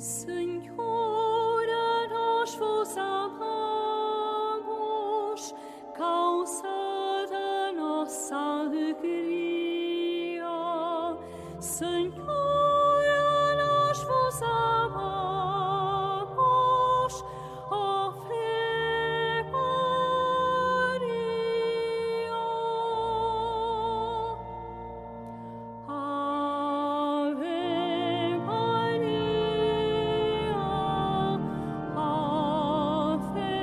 Senhor, a nós vos amamos, causa da nossa alegria. Senhor, a nós vos amamos, Ave Maria. Ave Maria, Ave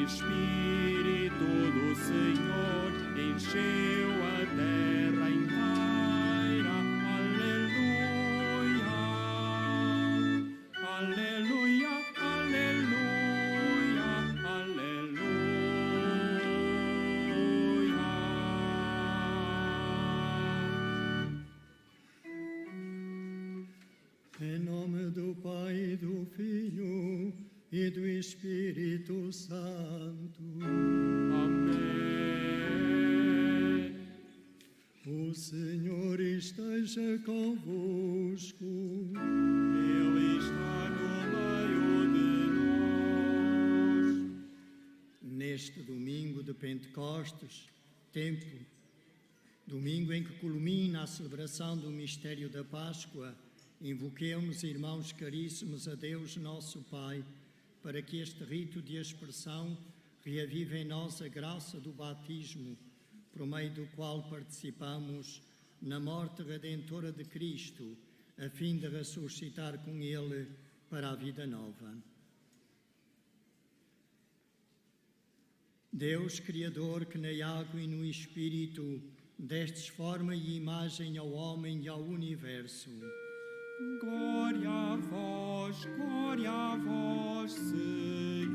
Espírito do Senhor encheu a terra inteira. Aleluia, aleluia, aleluia, aleluia. Em nome do Pai, e do Filho e do Espírito Santo. Amém. O Senhor esteja convosco. Ele está no meio de nós. Neste domingo de Pentecostes, domingo em que culmina a celebração do mistério da Páscoa, invoquemos, irmãos caríssimos, a Deus nosso Pai, para que este rito de aspersão reavive em nós a graça do batismo, por meio do qual participamos na morte redentora de Cristo, a fim de ressuscitar com Ele para a vida nova. Deus, Criador, que na água e no Espírito destes forma e imagem ao homem e ao universo, Glória a vós, Senhor.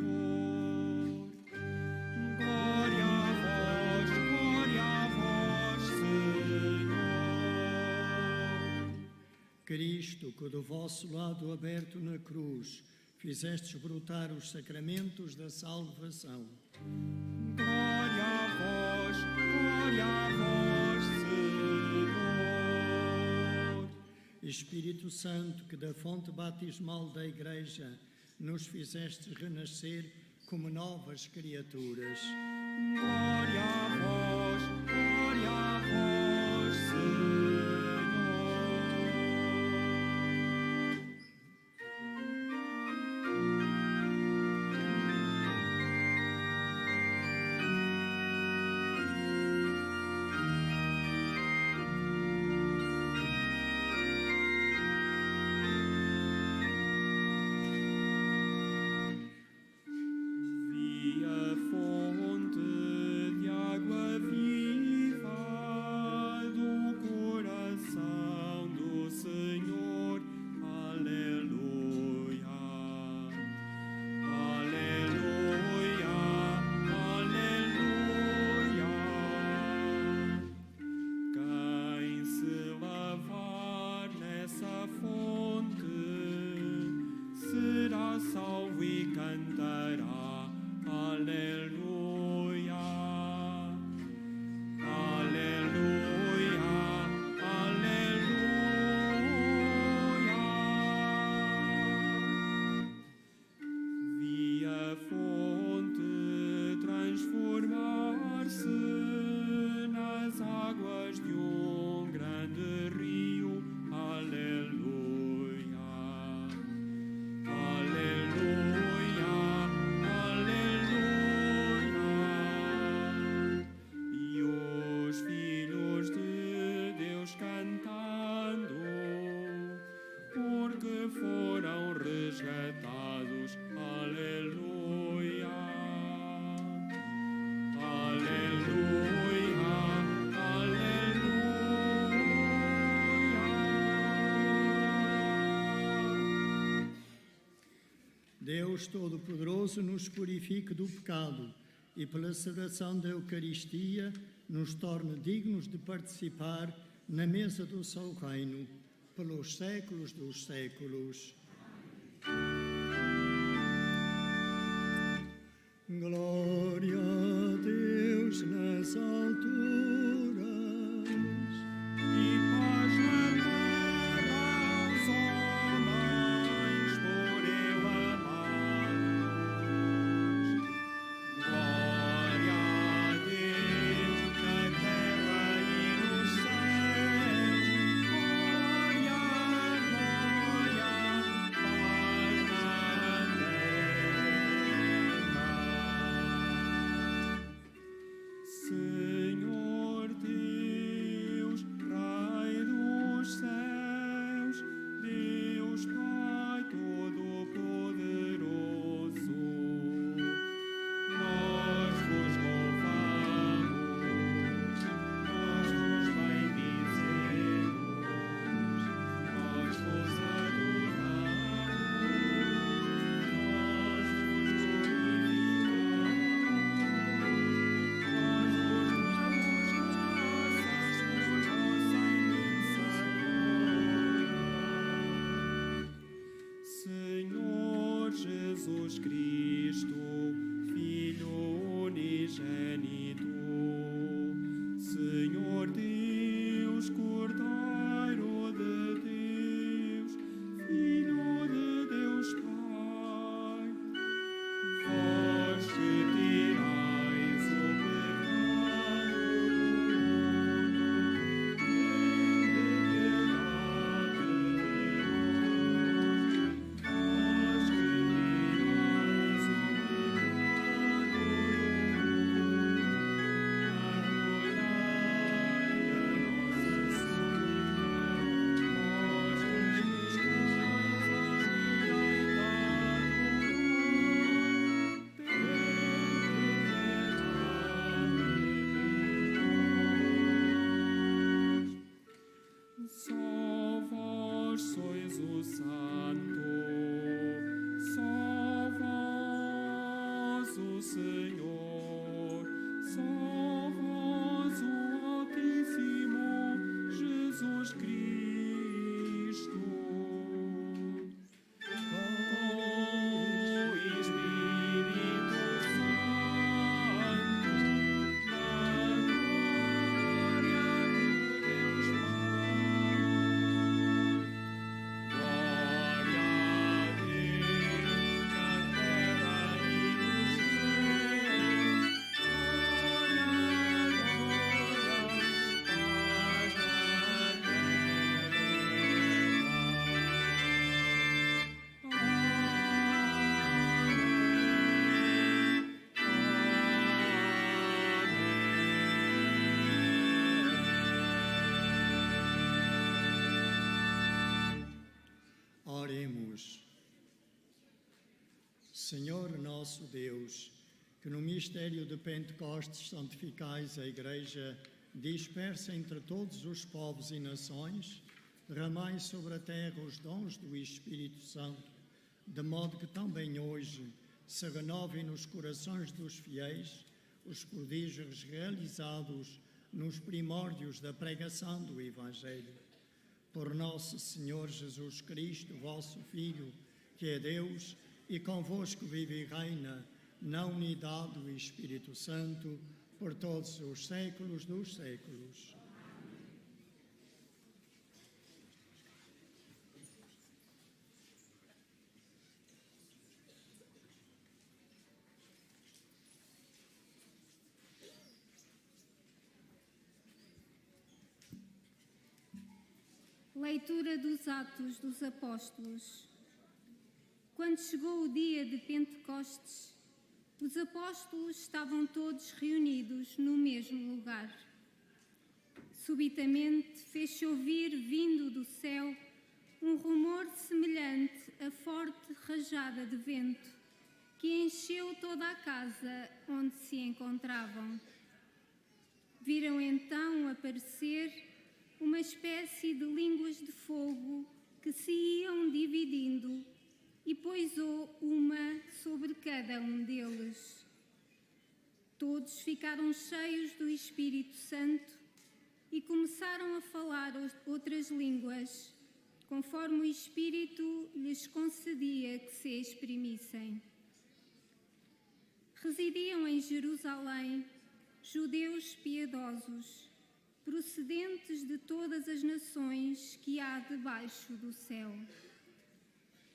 Glória a vós, Senhor. Cristo, que do vosso lado aberto na cruz fizestes brotar os sacramentos da salvação. Glória a vós, Senhor. Espírito Santo, que da fonte batismal da Igreja nos fizestes renascer como novas criaturas. Glória a vós, Senhor. Vi a fonte de água cantando, porque foram resgatados. Aleluia, aleluia, aleluia. Deus Todo-Poderoso nos purifique do pecado e pela celebração da Eucaristia nos torne dignos de participar na mesa do seu reino, pelos séculos dos séculos. Glória a Deus nas alturas E paz na terra aos homens por Ele amados. Glória a Deus na terra e nos céus. Glória, glória, paz na terra. Senhor Deus, Pai dos céus, Deus Pai Todo-Poderoso, nós vos louvamos, nós vos bendizemos, nós vos adoramos, nós vos Senhor Jesus Cristo, Filho unigênito, Senhor Deus, Cordeiro de Deus, Filho de Deus Pai, vós que tirais o pecado do mundo, tende piedade de nós. Vós que tirais o Só vós sois o Santo, só vós o Senhor, só vós o Altíssimo Jesus Cristo. O Espírito Santo, na glória de Deus Pai. Glória a Deus na terra e nos céus. Glória, glória, paz na Oremos. Senhor nosso Deus, que no mistério de Pentecostes santificais a Igreja dispersa entre todos os povos e nações, derramai sobre a terra os dons do Espírito Santo, de modo que também hoje se renovem nos corações dos fiéis os prodígios realizados nos primórdios da pregação do Evangelho. Por nosso Senhor Jesus Cristo, vosso Filho, que é Deus e convosco vive e reina na unidade do Espírito Santo, por todos os séculos dos séculos. Leitura dos Atos dos Apóstolos. Quando chegou o dia de Pentecostes, os apóstolos estavam todos reunidos no mesmo lugar. Subitamente fez-se ouvir, vindo do céu, um rumor semelhante a forte rajada de vento, que encheu toda a casa onde se encontravam. Viram então aparecer uma espécie de línguas de fogo que se iam dividindo e pousou uma sobre cada um deles. Todos ficaram cheios do Espírito Santo e começaram a falar outras línguas, conforme o Espírito lhes concedia que se exprimissem. Residiam em Jerusalém judeus piedosos, procedentes de todas as nações que há debaixo do céu.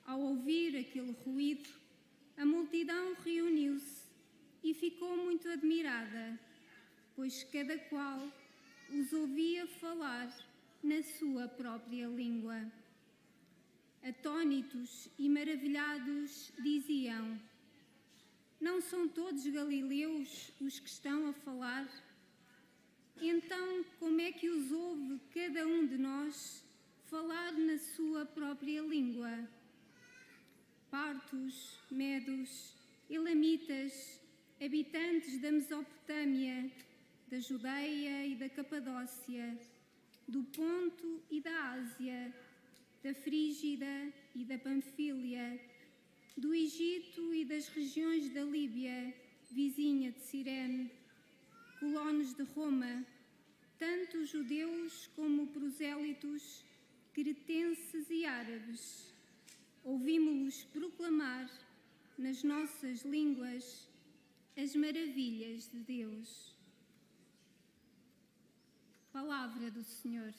Ao ouvir aquele ruído, a multidão reuniu-se e ficou muito admirada, pois cada qual os ouvia falar na sua própria língua. Atônitos e maravilhados diziam: não são todos galileus os que estão a falar? Então, como é que os ouve cada um de nós falar na sua própria língua? Partos, medos, elamitas, habitantes da Mesopotâmia, da Judeia e da Capadócia, do Ponto e da Ásia, da Frígida e da Panfília, do Egito e das regiões da Líbia, vizinha de Cirene, colonos de Roma, tanto judeus como prosélitos, cretenses e árabes. Ouvimos-los proclamar nas nossas línguas as maravilhas de Deus. Palavra do Senhor.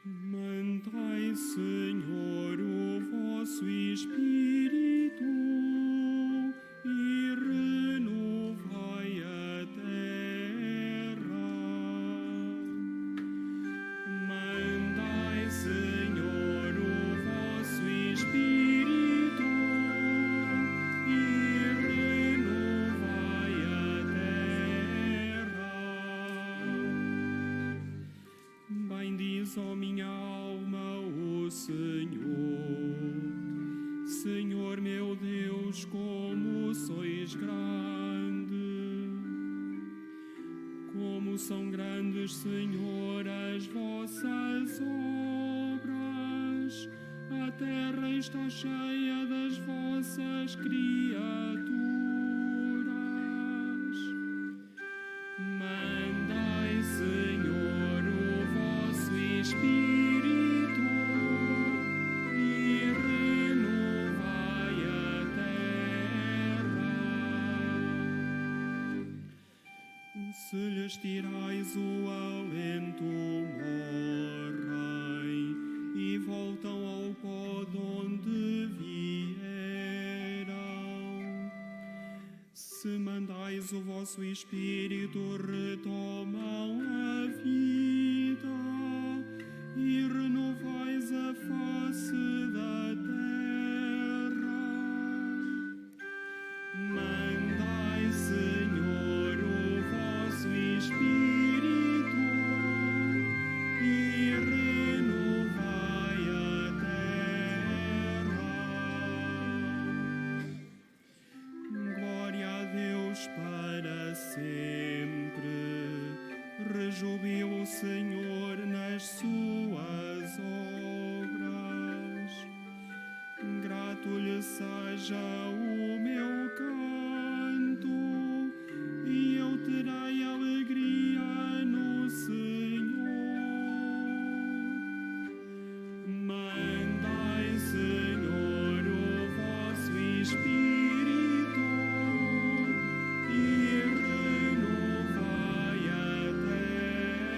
Mandai, Senhor, o vosso Espírito e renovai a terra. Mandai, Senhor, o vosso Espírito e renovai a terra. Bendiz, ó minha alma, o Senhor. Senhor meu Deus, como sois grande. Como são grandes, Senhor, as vossas obras. A terra está cheia das vossas criaturas. Mandai, Senhor, o vosso Espírito e renovai a terra. Se lhes tirais o alento, morrem e voltam ao pó de onde vieram. Se mandais o vosso Espírito, retomam a vida e renovais a face da terra. Mandai, Senhor, o vosso Espírito e renovai a terra. Glória a Deus para sempre. Rejubila o Senhor nas suas obras. Grato lhe seja o meu canto, e eu terei alegria no Senhor. Mandai, Senhor, o vosso Espírito e renovai a terra.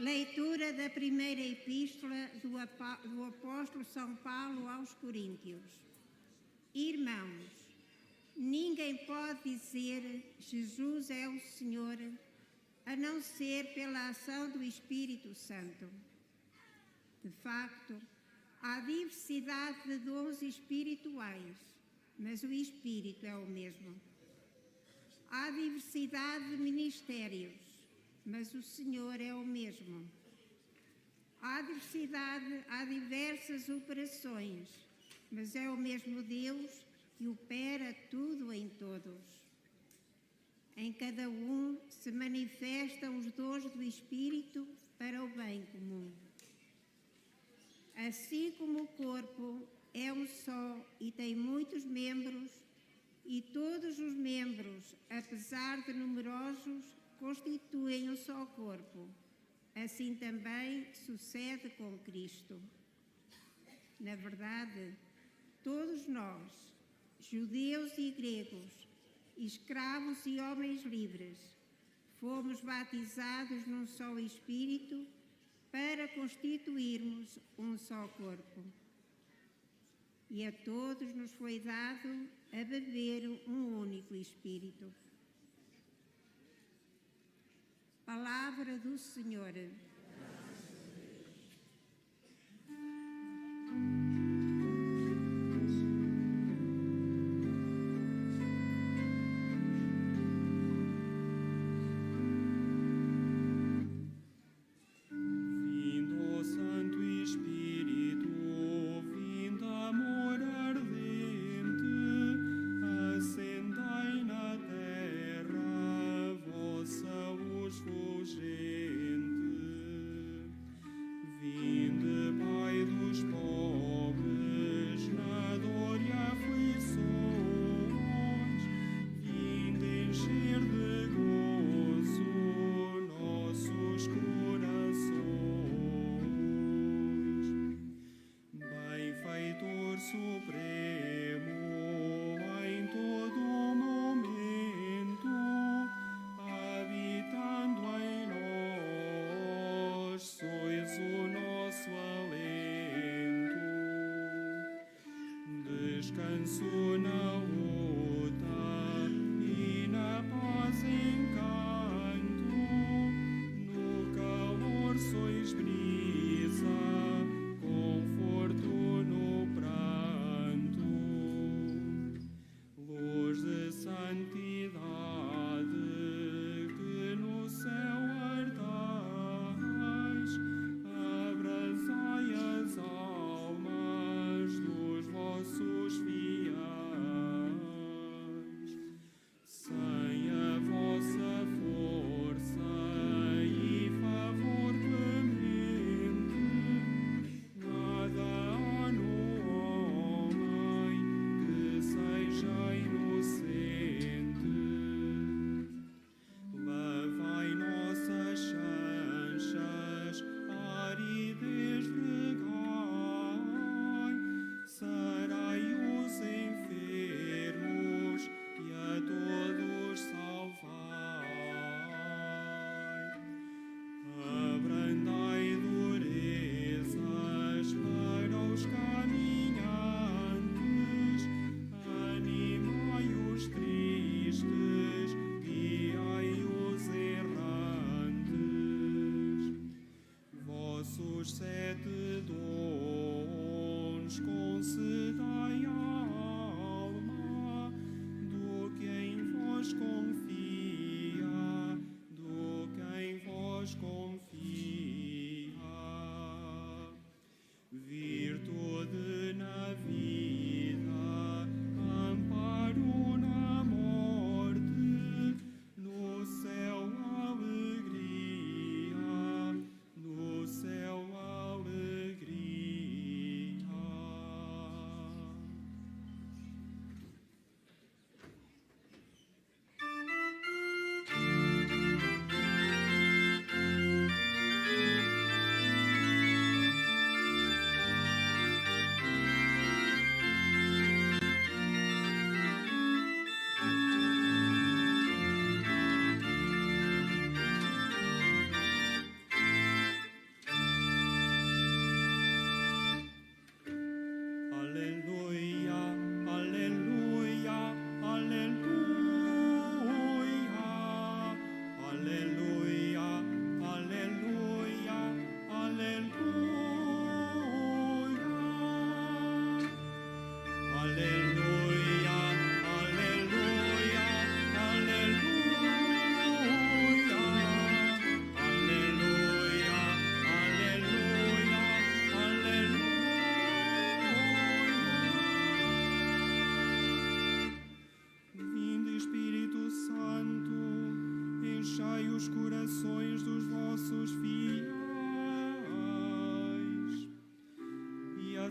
Leitura da primeira epístola do apóstolo São Paulo aos Coríntios. Irmãos, ninguém pode dizer Jesus é o Senhor, a não ser pela ação do Espírito Santo. De facto, há diversidade de dons espirituais, mas o Espírito é o mesmo. Há diversidade de ministérios, mas o Senhor é o mesmo. Há diversas operações, mas é o mesmo Deus que opera tudo em todos. Em cada um se manifestam os dons do Espírito para o bem comum. Assim como o corpo é um só e tem muitos membros, e todos os membros, apesar de numerosos, constituem um só corpo, assim também sucede com Cristo. Na verdade, todos nós, judeus e gregos, escravos e homens livres, fomos batizados num só Espírito para constituirmos um só corpo. E a todos nos foi dado a beber um único Espírito. Palavra do Senhor. Vindo Santo Espírito, vindo amor ardente, acendei na terra vossa luz fulgente. Vinde, Pai dos pobres, na dor e aflições, vinde encher de gozo nossos corações. Benfeitor supremo, em todo momento, habitando em nós, sois o nosso alento. Descanso na luta e na paz encanto, no calor sois brisa, conforto no pranto. Luz de santidade que no céu ardais, abrasai as almas dos vossos fiéis.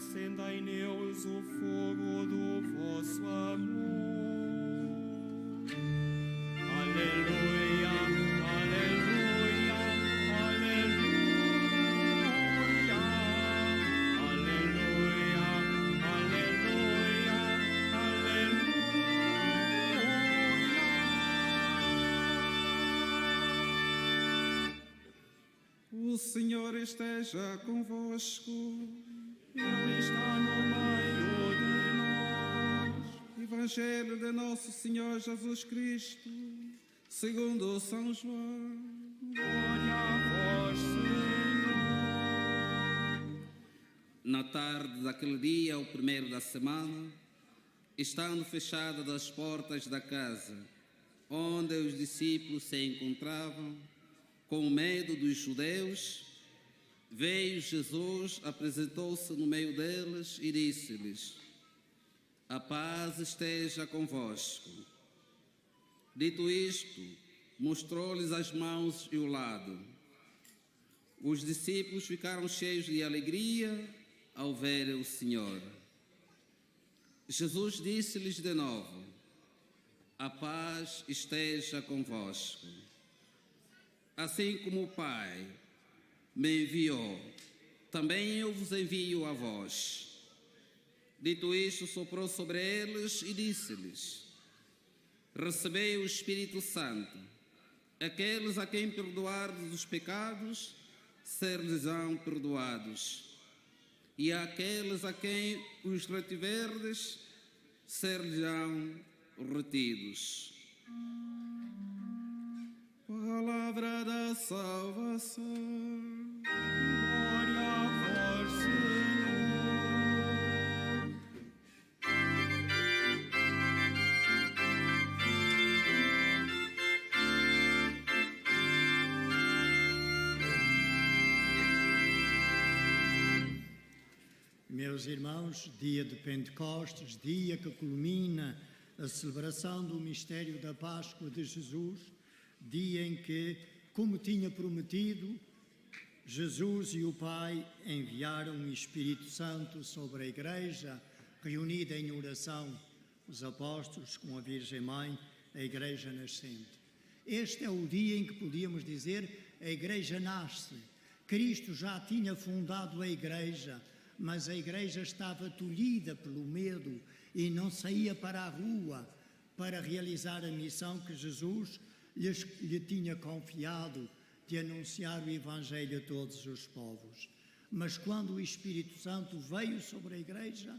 acendei neles o fogo do vosso amor. Aleluia, aleluia, aleluia, aleluia, aleluia, aleluia. O Senhor esteja convosco. Ele está no meio de nós. Evangelho de Nosso Senhor Jesus Cristo, segundo São João. Glória a vós, Senhor. Na tarde daquele dia, o primeiro da semana, estando fechadas as portas da casa, onde os discípulos se encontravam, com medo dos judeus, veio Jesus, apresentou-se no meio deles e disse-lhes: a paz esteja convosco. Dito isto, mostrou-lhes as mãos e o lado. Os discípulos ficaram cheios de alegria ao verem o Senhor. Jesus disse-lhes de novo: a paz esteja convosco. Assim como o Pai me enviou, também eu vos envio a vós. Dito isto, soprou sobre eles e disse-lhes: recebei o Espírito Santo. Aqueles a quem perdoardes os pecados, ser-lhes-ão perdoados. E àqueles a quem os retiverdes, ser-lhes-ão retidos. Palavra da salvação. Glória a vós, Senhor. Meus irmãos, dia de Pentecostes, dia que culmina a celebração do mistério da Páscoa de Jesus, dia em que, como tinha prometido, Jesus e o Pai enviaram o Espírito Santo sobre a Igreja, reunida em oração, os apóstolos com a Virgem Mãe, a Igreja nascente. Este é o dia em que podíamos dizer a Igreja nasce. Cristo já tinha fundado a Igreja, mas a Igreja estava tolhida pelo medo e não saía para a rua para realizar a missão que Jesus lhe tinha confiado de anunciar o Evangelho a todos os povos. Mas quando o Espírito Santo veio sobre a Igreja,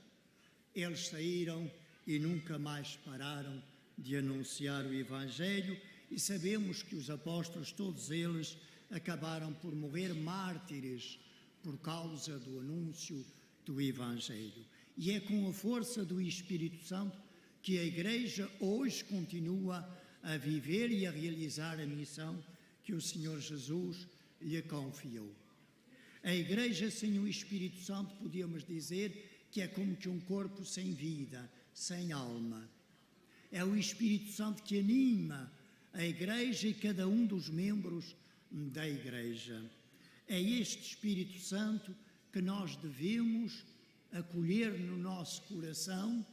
eles saíram e nunca mais pararam de anunciar o Evangelho, e sabemos que os apóstolos, todos eles, acabaram por morrer mártires por causa do anúncio do Evangelho. E é com a força do Espírito Santo que a Igreja hoje continua a viver e a realizar a missão que o Senhor Jesus lhe confiou. A Igreja sem o Espírito Santo, podíamos dizer que é como que um corpo sem vida, sem alma. É o Espírito Santo que anima a Igreja e cada um dos membros da Igreja. É este Espírito Santo que nós devemos acolher no nosso coração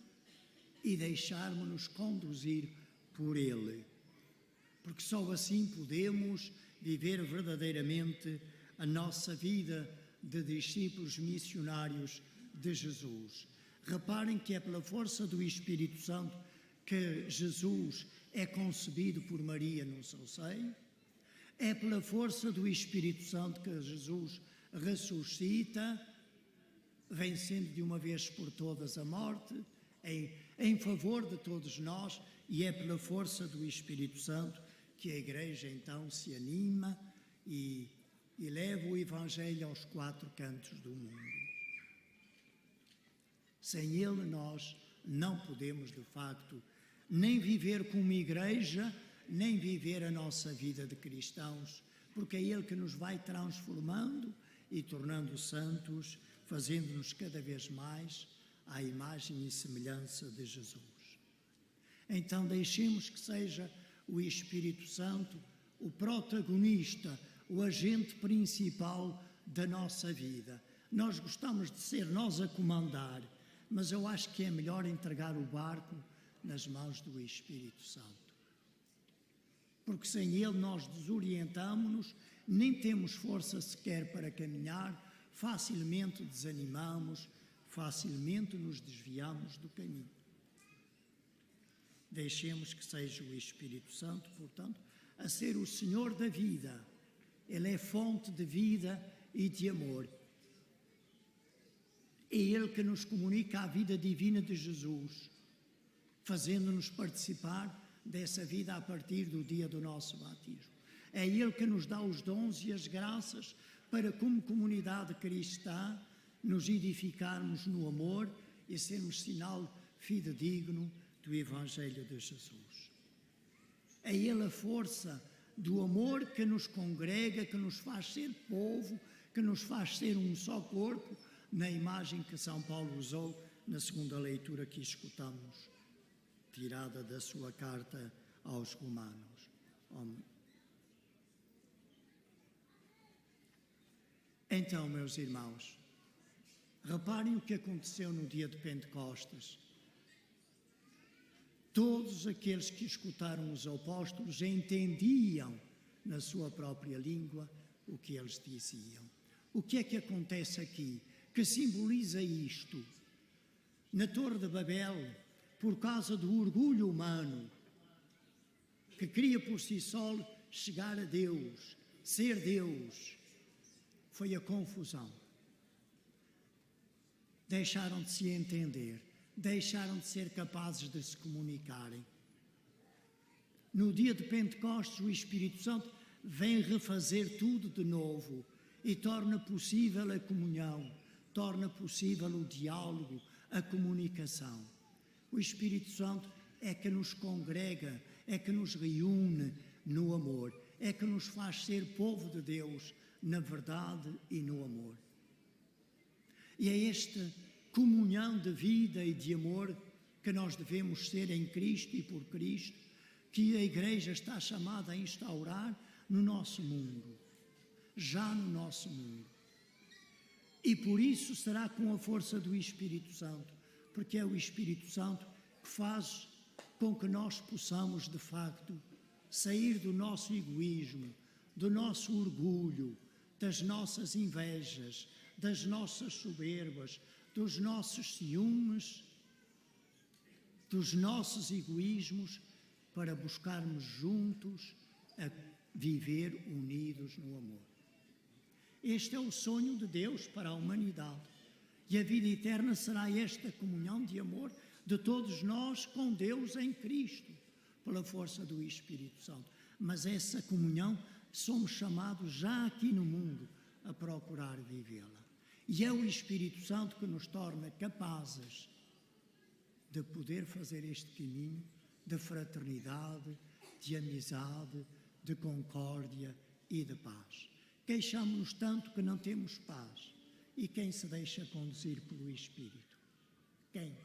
e deixarmos-nos conduzir por Ele, porque só assim podemos viver verdadeiramente a nossa vida de discípulos missionários de Jesus. Reparem que é pela força do Espírito Santo que Jesus é concebido por Maria no seu seio, é pela força do Espírito Santo que Jesus ressuscita, vencendo de uma vez por todas a morte, em favor de todos nós, e é pela força do Espírito Santo que a Igreja então se anima e leva o Evangelho aos quatro cantos do mundo. Sem Ele nós não podemos, de facto, nem viver como Igreja, nem viver a nossa vida de cristãos, porque é Ele que nos vai transformando e tornando santos, fazendo-nos cada vez mais à imagem e semelhança de Jesus. Então deixemos que seja o Espírito Santo o protagonista, o agente principal da nossa vida. Nós gostamos de ser nós a comandar, mas eu acho que é melhor entregar o barco nas mãos do Espírito Santo. Porque sem Ele nós desorientamos-nos, nem temos força sequer para caminhar, facilmente desanimamos, facilmente nos desviamos do caminho. Deixemos que seja o Espírito Santo, portanto, a ser o Senhor da vida. Ele é fonte de vida e de amor. É Ele que nos comunica a vida divina de Jesus, fazendo-nos participar dessa vida a partir do dia do nosso batismo. É Ele que nos dá os dons e as graças para, como comunidade cristã, nos edificarmos no amor e sermos sinal fidedigno do Evangelho de Jesus. É Ele a força do amor que nos congrega, que nos faz ser povo, que nos faz ser um só corpo, na imagem que São Paulo usou na segunda leitura que escutamos, tirada da sua carta aos Romanos. Então, meus irmãos, reparem o que aconteceu no dia de Pentecostes. Todos aqueles que escutaram os apóstolos entendiam na sua própria língua o que eles diziam. O que é que acontece aqui? Que simboliza isto? Na Torre de Babel, por causa do orgulho humano, que queria por si só chegar a Deus, ser Deus, foi a confusão. Deixaram de se entender, deixaram de ser capazes de se comunicarem. No dia de Pentecostes, o Espírito Santo vem refazer tudo de novo e torna possível a comunhão, torna possível o diálogo, a comunicação. O Espírito Santo é que nos congrega, é que nos reúne no amor, é que nos faz ser povo de Deus na verdade e no amor. E é esta comunhão de vida e de amor que nós devemos ser em Cristo e por Cristo, que a Igreja está chamada a instaurar no nosso mundo, já no nosso mundo. E por isso será com a força do Espírito Santo, porque é o Espírito Santo que faz com que nós possamos, de facto, sair do nosso egoísmo, do nosso orgulho, das nossas invejas, das nossas soberbas, dos nossos ciúmes, dos nossos egoísmos, para buscarmos juntos a viver unidos no amor. Este é o sonho de Deus para a humanidade. E a vida eterna será esta comunhão de amor de todos nós com Deus em Cristo, pela força do Espírito Santo. Mas essa comunhão somos chamados já aqui no mundo a procurar vivê-la. E é o Espírito Santo que nos torna capazes de poder fazer este caminho de fraternidade, de amizade, de concórdia e de paz. Queixamos-nos tanto que não temos paz. E quem se deixa conduzir pelo Espírito? Quem?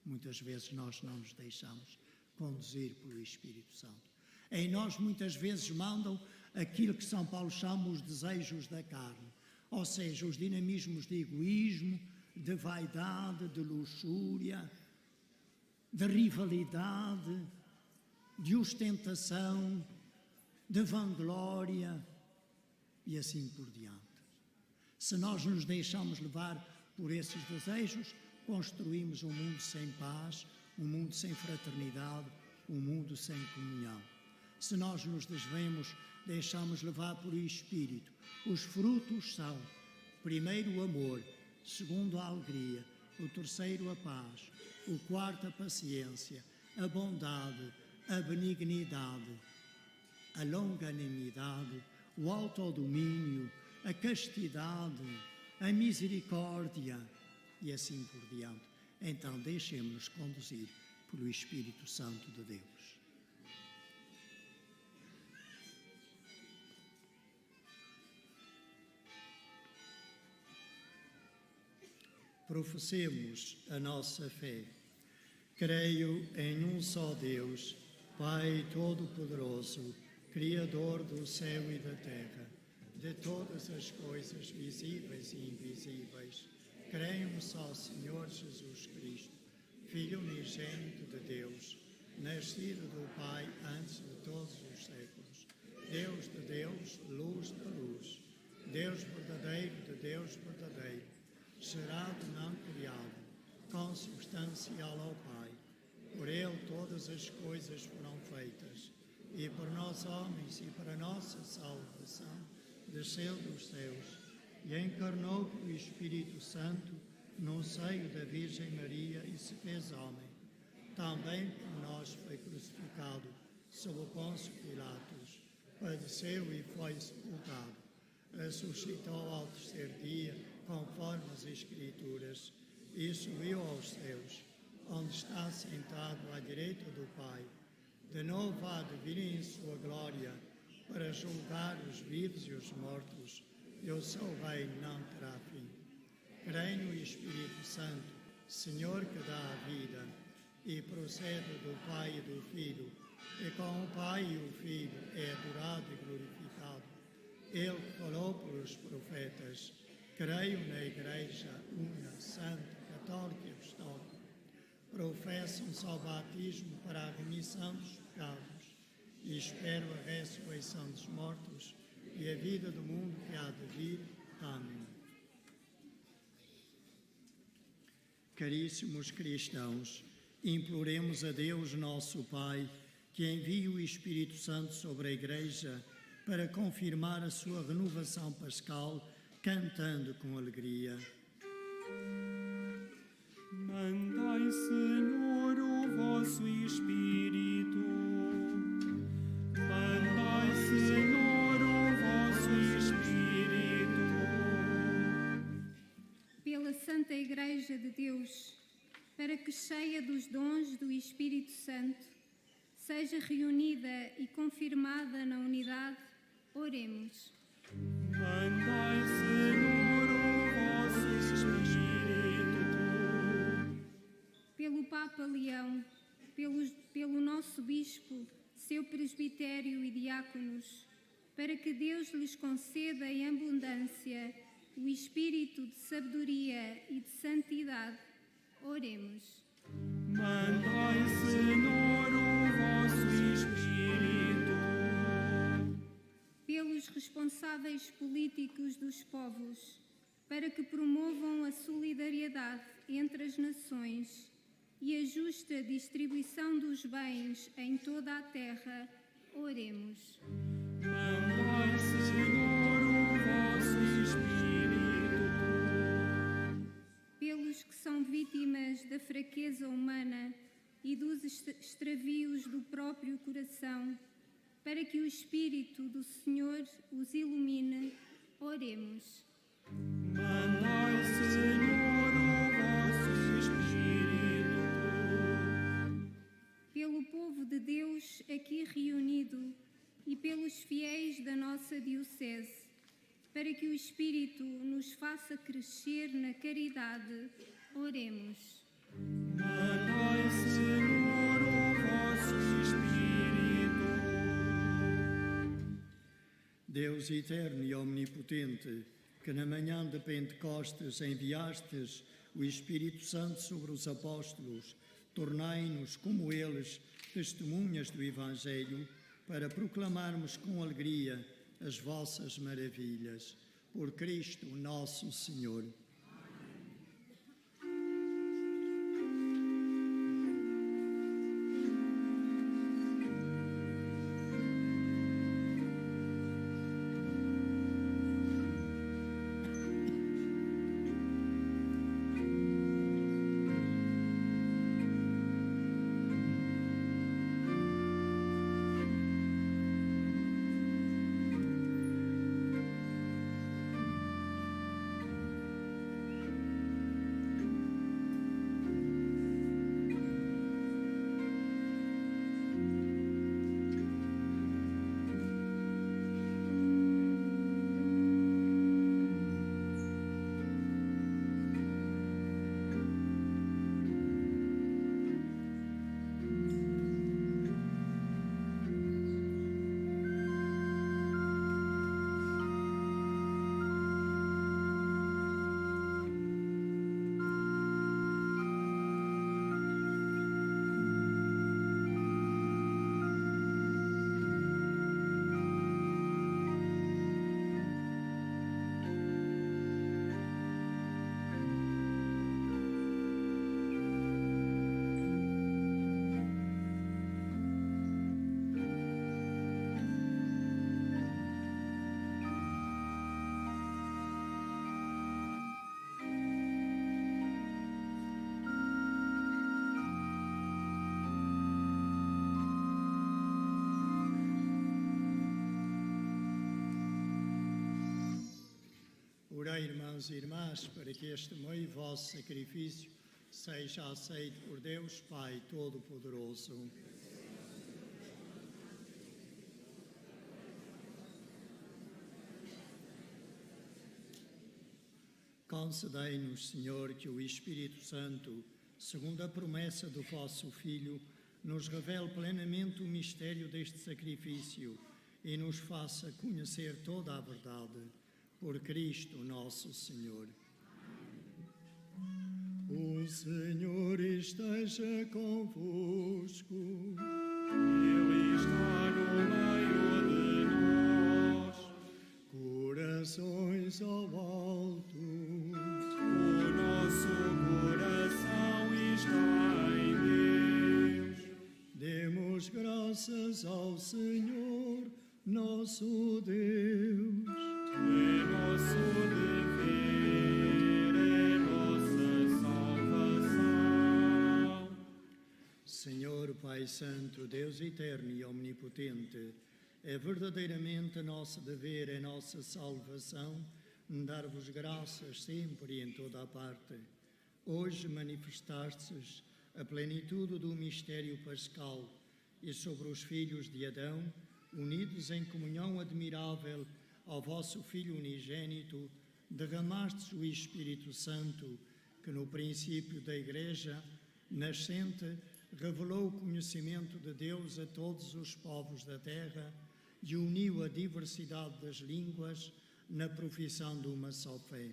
Muitas vezes nós não nos deixamos conduzir pelo Espírito Santo. Em nós muitas vezes mandam aquilo que São Paulo chama os desejos da carne, ou seja, os dinamismos de egoísmo, de vaidade, de luxúria, de rivalidade, de ostentação, de vanglória e assim por diante. Se nós nos deixamos levar por esses desejos, construímos um mundo sem paz, um mundo sem fraternidade, um mundo sem comunhão. Se nós nos desvemos, deixamos levar por Espírito. Os frutos são, primeiro, o amor, segundo, a alegria, o terceiro, a paz, o quarto, a paciência, a bondade, a benignidade, a longanimidade, o autodomínio, a castidade, a misericórdia e assim por diante. Então, deixemos-nos conduzir pelo Espírito Santo de Deus. Professemos a nossa fé. Creio em um só Deus, Pai Todo-Poderoso, Criador do céu e da terra, de todas as coisas visíveis e invisíveis. Creio no só Senhor Jesus Cristo, Filho unigênito de Deus, nascido do Pai antes de todos os séculos, Deus de Deus, luz de luz, Deus verdadeiro de Deus verdadeiro, gerado não criado, consubstancial ao Pai. Por ele todas as coisas foram feitas, e por nós homens e para nossa salvação desceu dos céus e encarnou pelo Espírito Santo no seio da Virgem Maria e se fez homem. Também por nós foi crucificado sob o Pôncio Pilatos, padeceu e foi sepultado, ressuscitou ao terceiro dia, conforme as Escrituras, e subiu aos céus, onde está sentado à direita do Pai. De novo há de vir em sua glória para julgar os vivos e os mortos, e o seu reino não terá fim. Creio no Espírito Santo, Senhor que dá a vida, e procede do Pai e do Filho, e com o Pai e o Filho é adorado e glorificado. Ele que falou pelos profetas. Creio na Igreja una, santa, católica e apostólica. Professo um só batismo para a remissão dos pecados e espero a ressurreição dos mortos e a vida do mundo que há de vir. Amém. Caríssimos cristãos, imploremos a Deus nosso Pai que envie o Espírito Santo sobre a Igreja para confirmar a sua renovação pascal, cantando com alegria. Mandai, Senhor, o vosso Espírito. Mandai, Senhor, o vosso Espírito. Pela Santa Igreja de Deus, para que, cheia dos dons do Espírito Santo, seja reunida e confirmada na unidade, oremos. Mandai, Senhor, o vosso Espírito. Pelo Papa Leão, pelo nosso Bispo, seu presbitério e diáconos, para que Deus lhes conceda em abundância o espírito de sabedoria e de santidade, oremos. Mandai, Senhor, o vosso Espírito. Pelos responsáveis políticos dos povos, para que promovam a solidariedade entre as nações e a justa distribuição dos bens em toda a terra, oremos. Mandai, Senhor, o vosso Espírito. Pelos que são vítimas da fraqueza humana e dos extravios do próprio coração, para que o Espírito do Senhor os ilumine, oremos. Mandai, Senhor, o vosso Espírito. Pelo povo de Deus aqui reunido e pelos fiéis da nossa Diocese, para que o Espírito nos faça crescer na caridade, oremos. Mandai, Senhor, o vosso Espírito. Deus eterno e omnipotente, que na manhã de Pentecostes enviastes o Espírito Santo sobre os apóstolos, tornai-nos, como eles, testemunhas do Evangelho, para proclamarmos com alegria as vossas maravilhas. Por Cristo nosso Senhor. irmãos e irmãs, para que este meu e vosso sacrifício seja aceito por Deus Pai Todo-Poderoso. Concedei-nos, Senhor, que o Espírito Santo, segundo a promessa do vosso Filho, nos revele plenamente o mistério deste sacrifício e nos faça conhecer toda a verdade. Por Cristo nosso Senhor. O Senhor esteja convosco. Ele está no meio de nós. Corações ao alto. O nosso coração está em Deus. Demos graças ao Senhor, nosso Deus. É nosso dever, é nossa salvação. Senhor Pai Santo, Deus eterno e omnipotente, é verdadeiramente nosso dever, é nossa salvação, dar-vos graças sempre e em toda a parte. Hoje manifestastes a plenitude do mistério pascal e sobre os filhos de Adão, unidos em comunhão admirável ao vosso Filho unigênito, derramastes o Espírito Santo, que no princípio da Igreja nascente revelou o conhecimento de Deus a todos os povos da terra e uniu a diversidade das línguas na profissão de uma só fé.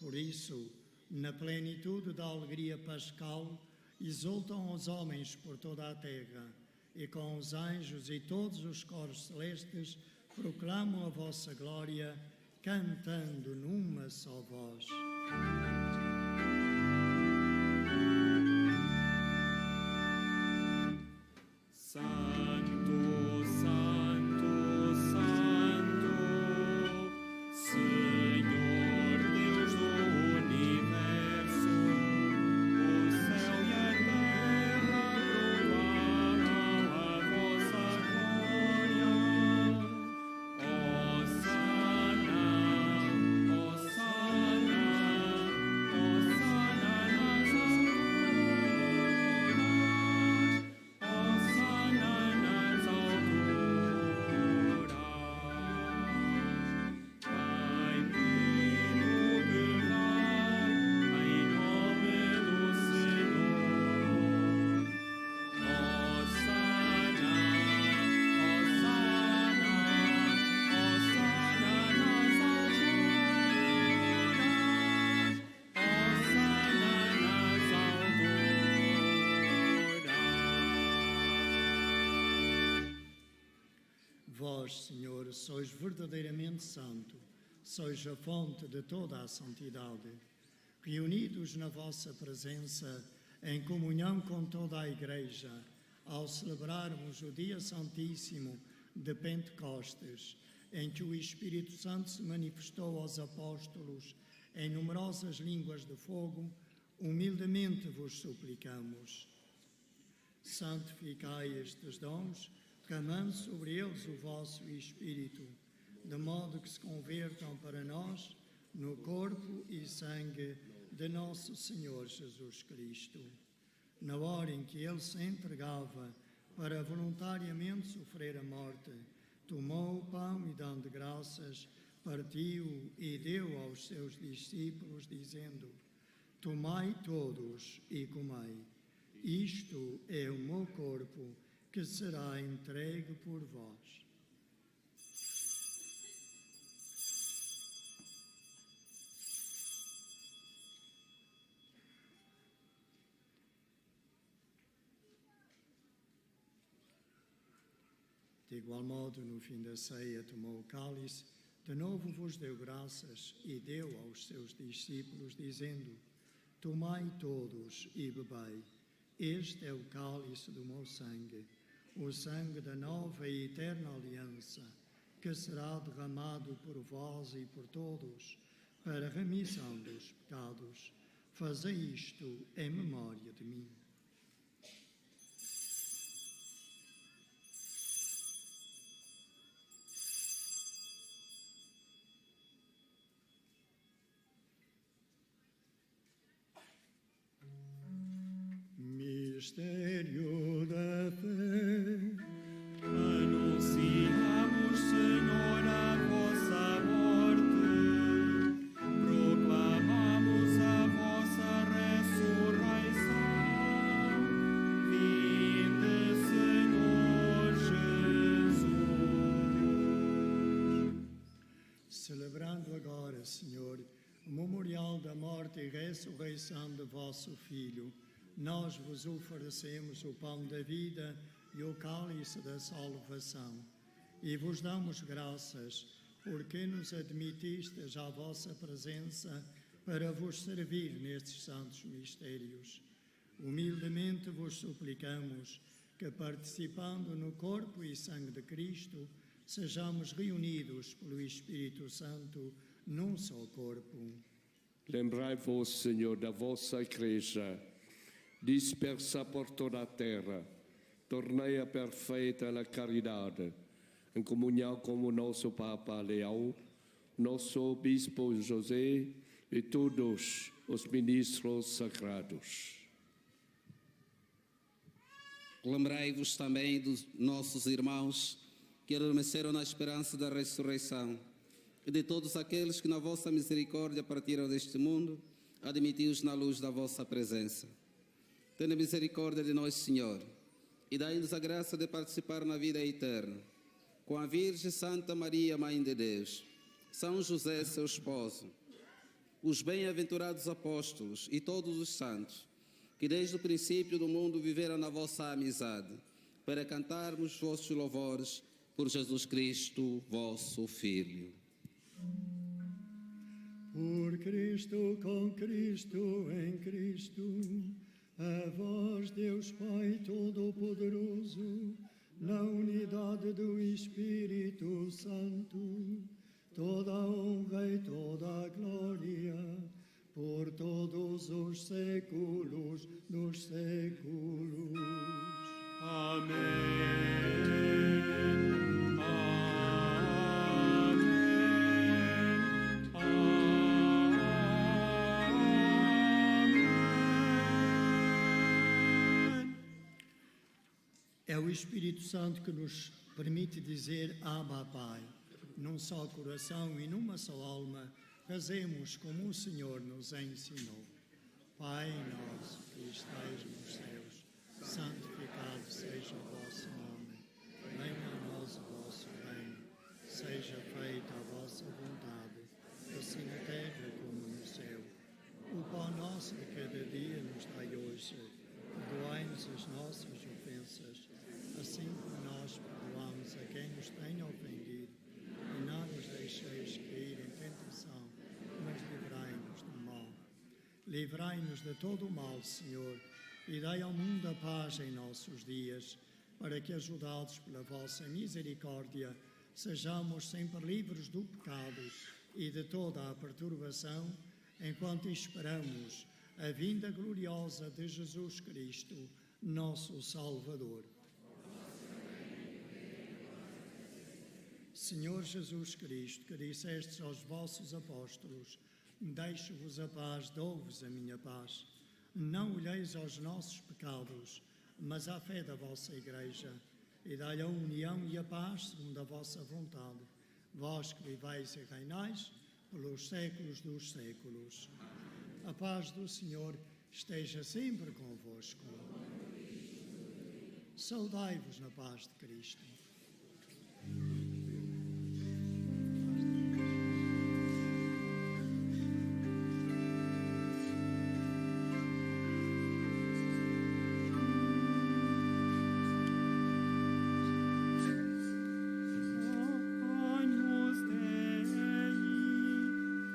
Por isso, na plenitude da alegria pascal, exultam os homens por toda a terra, e com os anjos e todos os coros celestes proclamam a vossa glória, cantando numa só voz. Santo, Santo, Santo, Senhor Deus do universo, o céu e a terra proclamam a vossa glória. Hosana, Hosana, Hosana nas alturas, Hosana nas alturas. Bendito que vai em nome do Senhor. Hosana, Hosana, Hosana nas alturas, Hosana nas alturas. Vós, Senhor, sois verdadeiramente santo, sois a fonte de toda a santidade. Reunidos na vossa presença, em comunhão com toda a Igreja, ao celebrarmos o dia santíssimo de Pentecostes, em que o Espírito Santo se manifestou aos apóstolos em numerosas línguas de fogo, humildemente vos suplicamos. Santificai estes dons, derramando sobre eles o vosso Espírito, de modo que se convertam para nós no corpo e sangue de nosso Senhor Jesus Cristo. Na hora em que ele se entregava para voluntariamente sofrer a morte, tomou o pão e, dando graças, partiu e deu aos seus discípulos, dizendo: Tomai todos e comei. Isto é o meu corpo, que será entregue por vós. De igual modo, no fim da ceia, tomou o cálice, de novo vos deu graças e deu aos seus discípulos, dizendo: Tomai todos e bebei. Este é o cálice do meu sangue, o sangue da nova e eterna aliança, que será derramado por vós e por todos, para a remissão dos pecados. Fazei isto em memória de mim. Mistério da fé. Anunciamos, Senhor, a vossa morte, proclamamos a vossa ressurreição. Vinde, Senhor Jesus. Celebrando agora, Senhor, o memorial da morte e ressurreição de vosso Filho, nós vos oferecemos o pão da vida e o cálice da salvação, e vos damos graças, porque nos admitistes à vossa presença para vos servir nestes santos mistérios. Humildemente vos suplicamos que, participando no corpo e sangue de Cristo, sejamos reunidos pelo Espírito Santo num só corpo. Lembrai-vos, Senhor, da vossa Igreja, dispersa por toda a terra. Tornei-a perfeita na caridade, em comunhão com o nosso Papa Leão, nosso Bispo José e todos os ministros sagrados. Lembrai-vos também dos nossos irmãos que adormeceram na esperança da ressurreição e de todos aqueles que na vossa misericórdia partiram deste mundo, admiti-os na luz da vossa presença. Tende misericórdia de nós, Senhor, e dai-nos a graça de participar na vida eterna, com a Virgem Santa Maria, Mãe de Deus, São José, seu esposo, os bem-aventurados apóstolos e todos os santos, que desde o princípio do mundo viveram na vossa amizade, para cantarmos vossos louvores por Jesus Cristo, vosso Filho. Por Cristo, com Cristo, em Cristo, a vós, Deus Pai Todo-Poderoso, na unidade do Espírito Santo, toda a honra e toda a glória, por todos os séculos dos séculos. Amém. É o Espírito Santo que nos permite dizer Abba, Pai. Num só coração e numa só alma, fazemos como o Senhor nos ensinou. Pai nosso que estais nos céus, santificado seja o vosso nome. Venha a nós o vosso reino. Seja feita a vossa vontade, assim na terra como no céu. O pão nosso de cada dia nos dai hoje. Perdoai-nos as nossas ofensas, assim como nós perdoamos a quem nos tem ofendido. E não nos deixeis cair em tentação, mas livrai-nos do mal. Livrai-nos de todo o mal, Senhor, e dai ao mundo a paz em nossos dias, para que, ajudados pela vossa misericórdia, sejamos sempre livres do pecado e de toda a perturbação, enquanto esperamos a vinda gloriosa de Jesus Cristo, nosso Salvador. Senhor Jesus Cristo, que dissestes aos vossos apóstolos, deixo-vos a paz, dou-vos a minha paz. Não olheis aos nossos pecados, mas à fé da vossa Igreja, e dai a união e a paz segundo a vossa vontade. Vós que vivais e reinais pelos séculos dos séculos. A paz do Senhor esteja sempre convosco. Saudai-vos na paz de Cristo. Agnus Dei,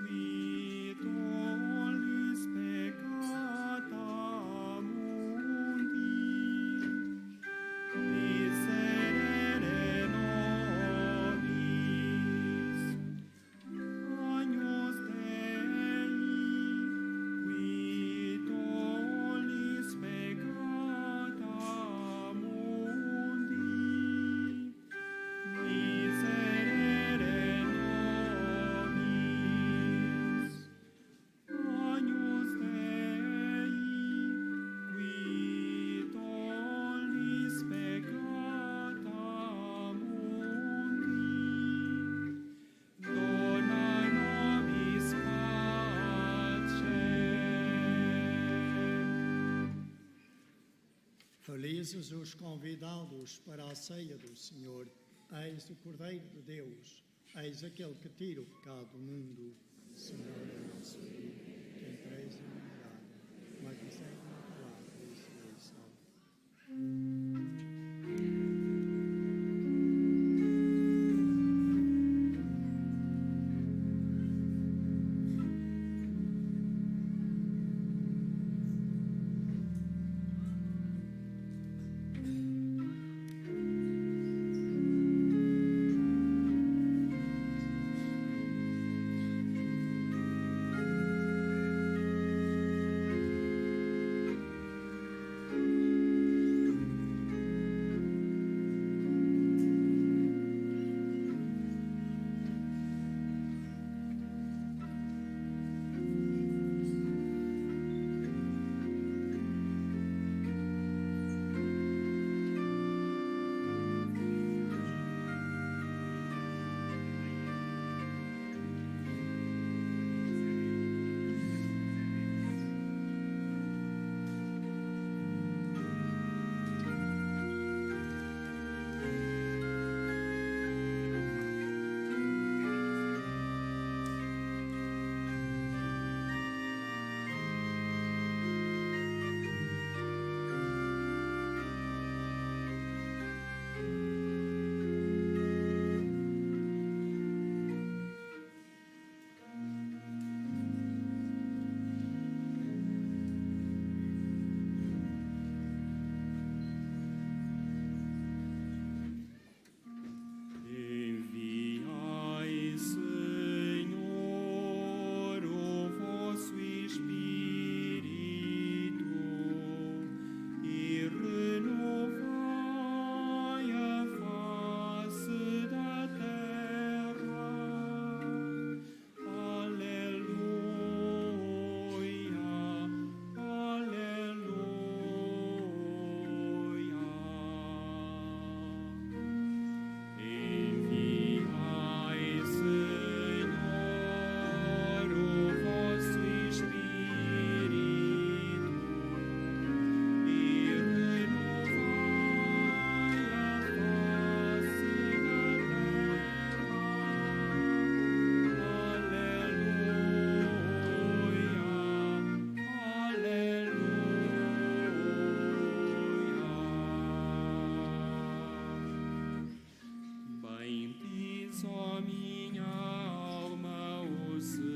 qui tollis peccata mundi, miserere Felizes os convidados para a ceia do Senhor. Eis o Cordeiro de Deus, eis aquele que tira o pecado do mundo. Senhor é nosso Deus, que entreis em humildade, mas dizei uma palavra e serei salvo. Enviai, Senhor, o vosso Espírito e renovai a face da terra. Aleluia, aleluia. Enviai, Senhor, o vosso Espírito e renovai a face da terra. Aleluia, aleluia. Bendiz, ó minha alma, o Senhor.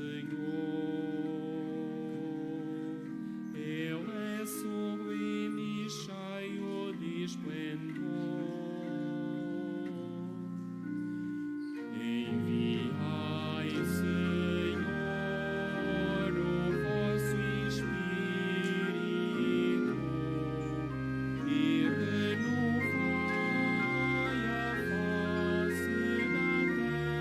Ele é sublime e cheio de esplendor. Enviai, Senhor, o vosso Espírito e renovai a face da terra.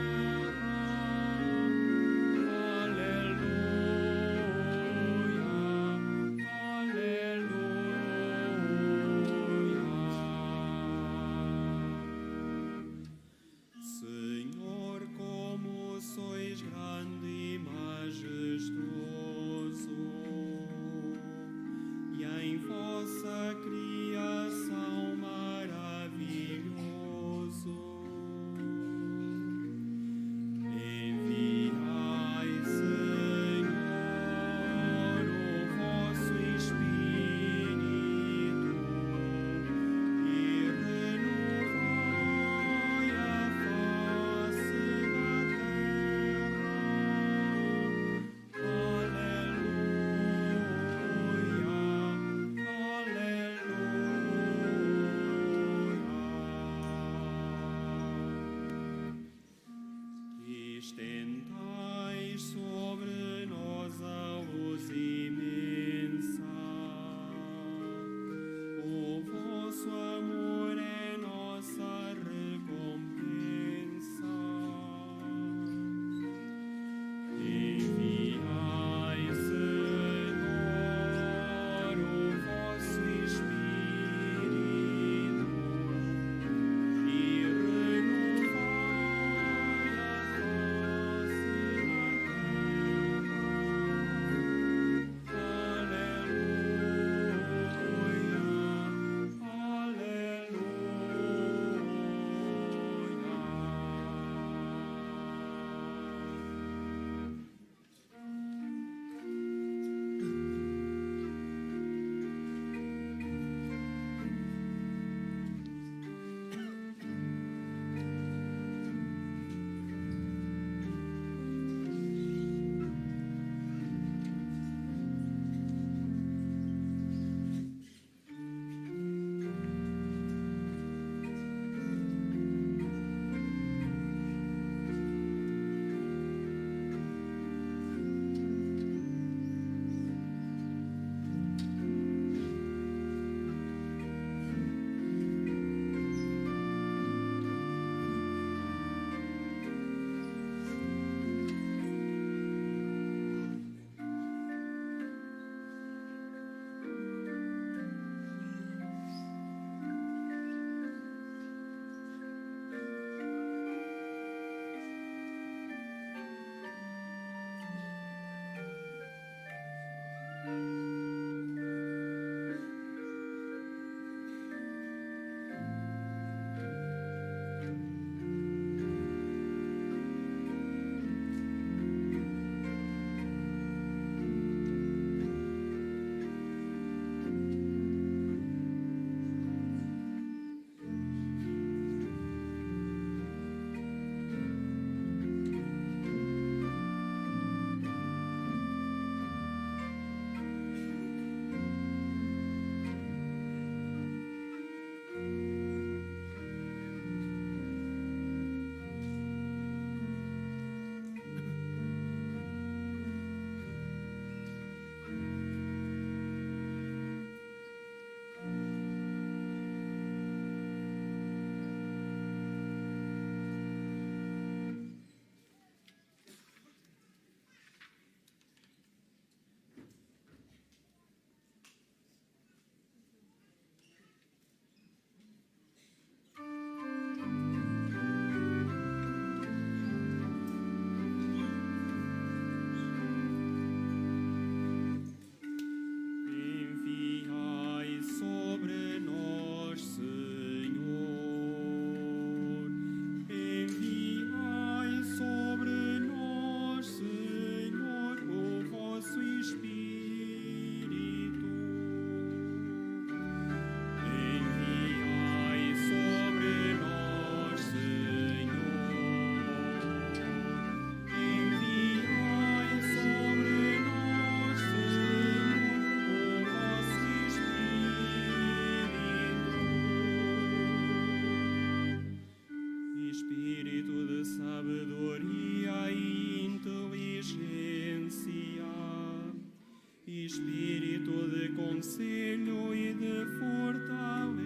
conselho e de fortaleza.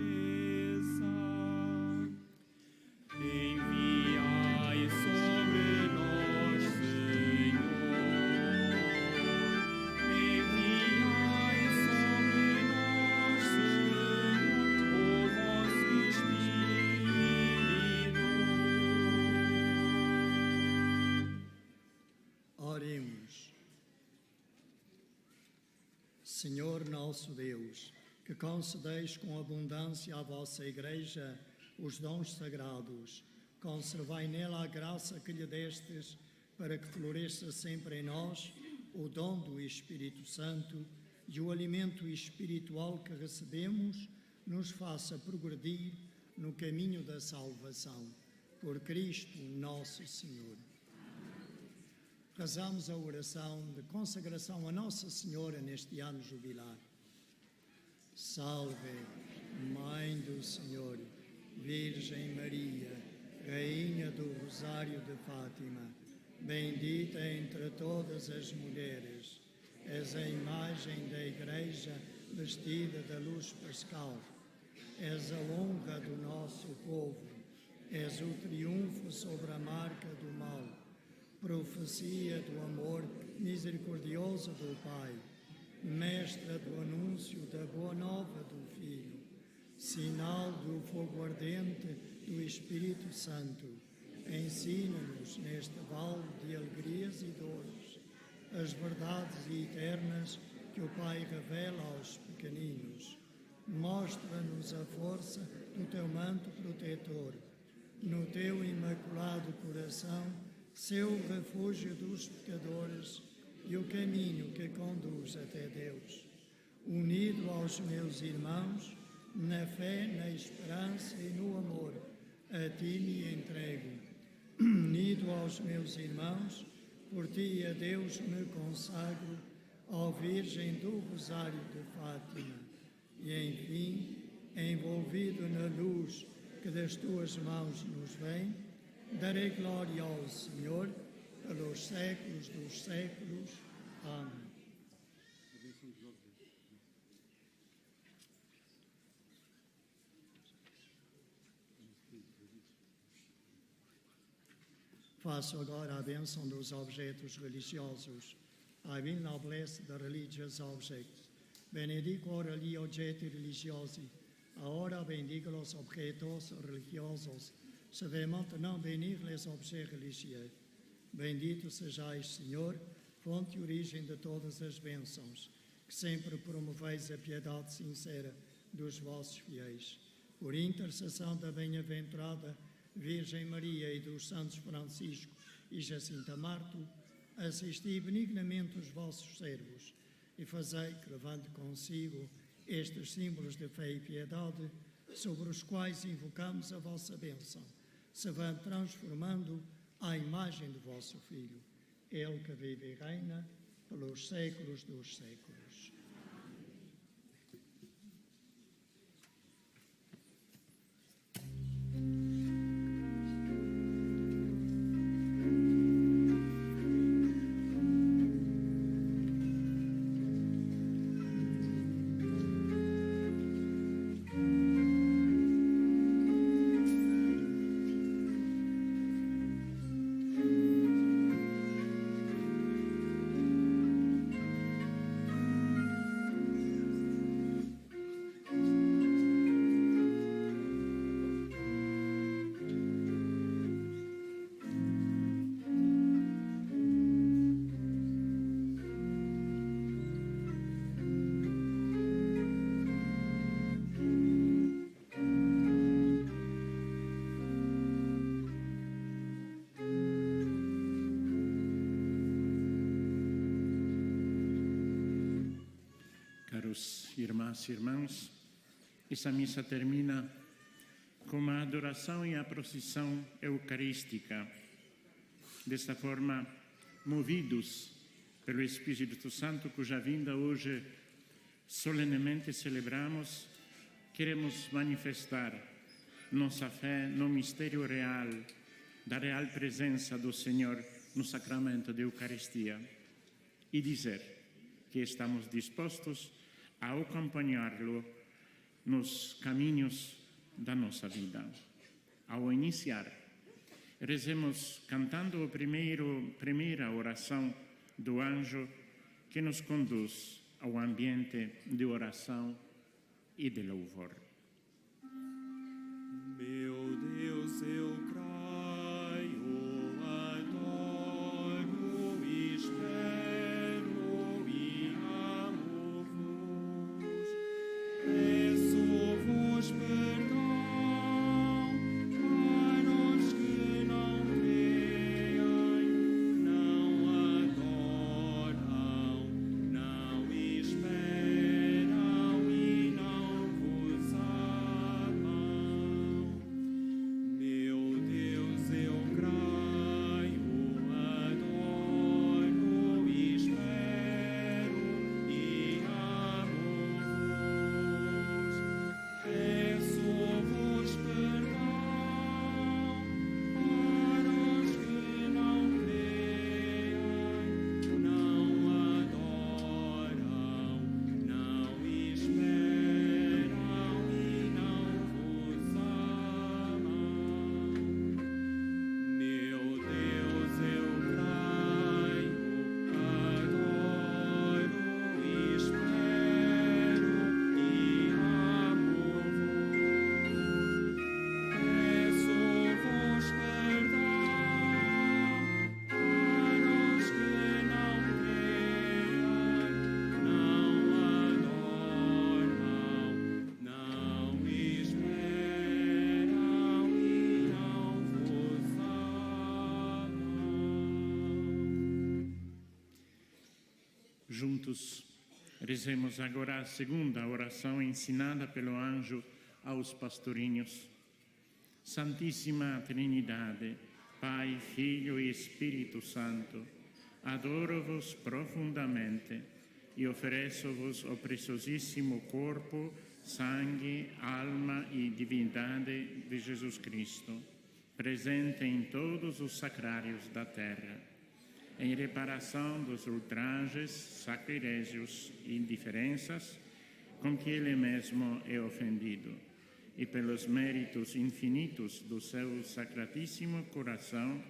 Enviai sobre nós, Senhor. Enviai sobre nós, Senhor, o vosso Espírito. Oremos. Senhor nosso Deus, que concedeis com abundância à vossa Igreja os dons sagrados, conservai nela a graça que lhe destes, para que floresça sempre em nós o dom do Espírito Santo e o alimento espiritual que recebemos nos faça progredir no caminho da salvação. Por Cristo nosso Senhor. Rezamos a oração de consagração a Nossa Senhora neste ano jubilar. Salve, Mãe do Senhor, Virgem Maria, Rainha do Rosário de Fátima, bendita entre todas as mulheres, és a imagem da Igreja vestida da luz pascal, és a honra do nosso povo, és o triunfo sobre a marca do mal, profecia do amor misericordioso do Pai, mestra do anúncio da boa nova do Filho, sinal do fogo ardente do Espírito Santo, ensina-nos neste vale de alegrias e dores as verdades eternas que o Pai revela aos pequeninos. Mostra-nos a força do teu manto protetor, no teu imaculado coração, seu refúgio dos pecadores e o caminho que conduz até Deus. Unido aos meus irmãos, na fé, na esperança e no amor, a ti me entrego. Unido aos meus irmãos, por ti a Deus me consagro, ó Virgem do Rosário de Fátima. E, enfim, envolvido na luz que das tuas mãos nos vem, darei glória ao Senhor pelos séculos dos séculos. Amém. Faço agora a bênção dos objetos religiosos. I will now bless the religious objects. Benedico ora gli oggetti religiosi. Ahora bendigo los objetos religiosos. Je vais maintenant bénir les objets religieux. Bendito sejais, Senhor, fonte e origem de todas as bênçãos, que sempre promoveis a piedade sincera dos vossos fiéis. Por intercessão da bem-aventurada Virgem Maria e dos santos Francisco e Jacinta Marto, assisti benignamente os vossos servos e fazei que, levando consigo estes símbolos de fé e piedade, sobre os quais invocamos a vossa bênção, se vão transformando à imagem do vosso Filho, Ele que vive e reina pelos séculos dos séculos. Caros irmãs e irmãos, essa missa termina com a adoração e a procissão eucarística. Desta forma, movidos pelo Espírito Santo, cuja vinda hoje solenemente celebramos, queremos manifestar nossa fé no mistério real da real presença do Senhor no sacramento da Eucaristia e dizer que estamos dispostos a acompanhá-lo nos caminhos da nossa vida. Ao iniciar, rezemos cantando a primeira oração do anjo que nos conduz ao ambiente de oração e de louvor. Meu Deus, eu creio, adoro, espero e amo-vos. Peço-vos perdão para os que não creem, não adoram, não esperam e não vos amam. Meu Deus, eu creio, adoro, espero e amo-vos. Peço-vos perdão para os que não creem, não adoram, não esperam e não vos amam. Meu Deus, eu creio, adoro, espero e amo-vos. Peço-vos perdão para os que não creem, não adoram, não esperam e não vos amam. Juntos, rezemos agora a segunda oração ensinada pelo anjo aos pastorinhos. Santíssima Trindade, Pai, Filho e Espírito Santo, adoro-vos profundamente e ofereço-vos o preciosíssimo corpo, sangue, alma e divindade de Jesus Cristo, presente em todos os sacrários da terra, em reparação dos ultrajes, sacrilégios e indiferenças com que Ele mesmo é ofendido, e pelos méritos infinitos do seu sacratíssimo coração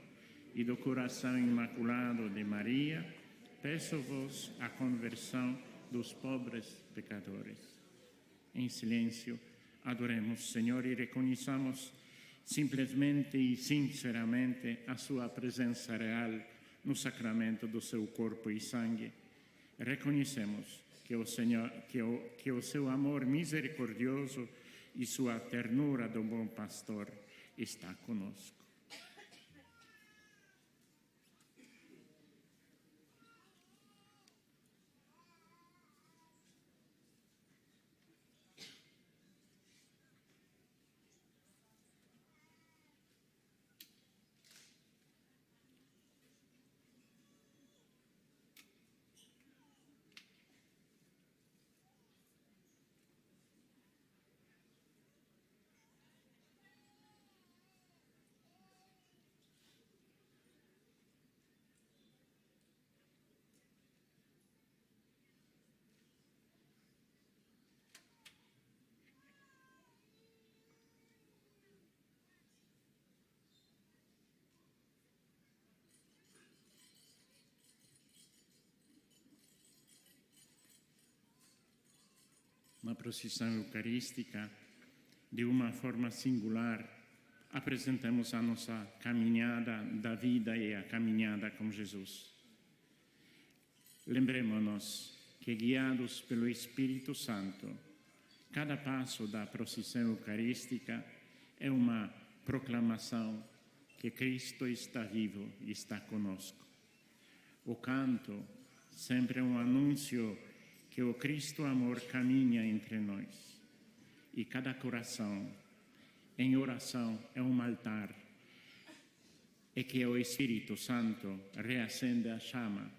e do coração imaculado de Maria, peço-vos a conversão dos pobres pecadores. Em silêncio, adoremos, Senhor, e reconheçamos simplesmente e sinceramente a sua presença real no sacramento do seu corpo e sangue. Reconhecemos que o seu amor misericordioso e sua ternura do bom pastor está conosco. Na procissão eucarística, de uma forma singular, apresentamos a nossa caminhada da vida e a caminhada com Jesus. Lembremos-nos que, guiados pelo Espírito Santo, cada passo da procissão eucarística é uma proclamação que Cristo está vivo e está conosco. O canto sempre é um anúncio que o Cristo amor caminha entre nós. E cada coração, em oração, é um altar. E que o Espírito Santo reacende a chama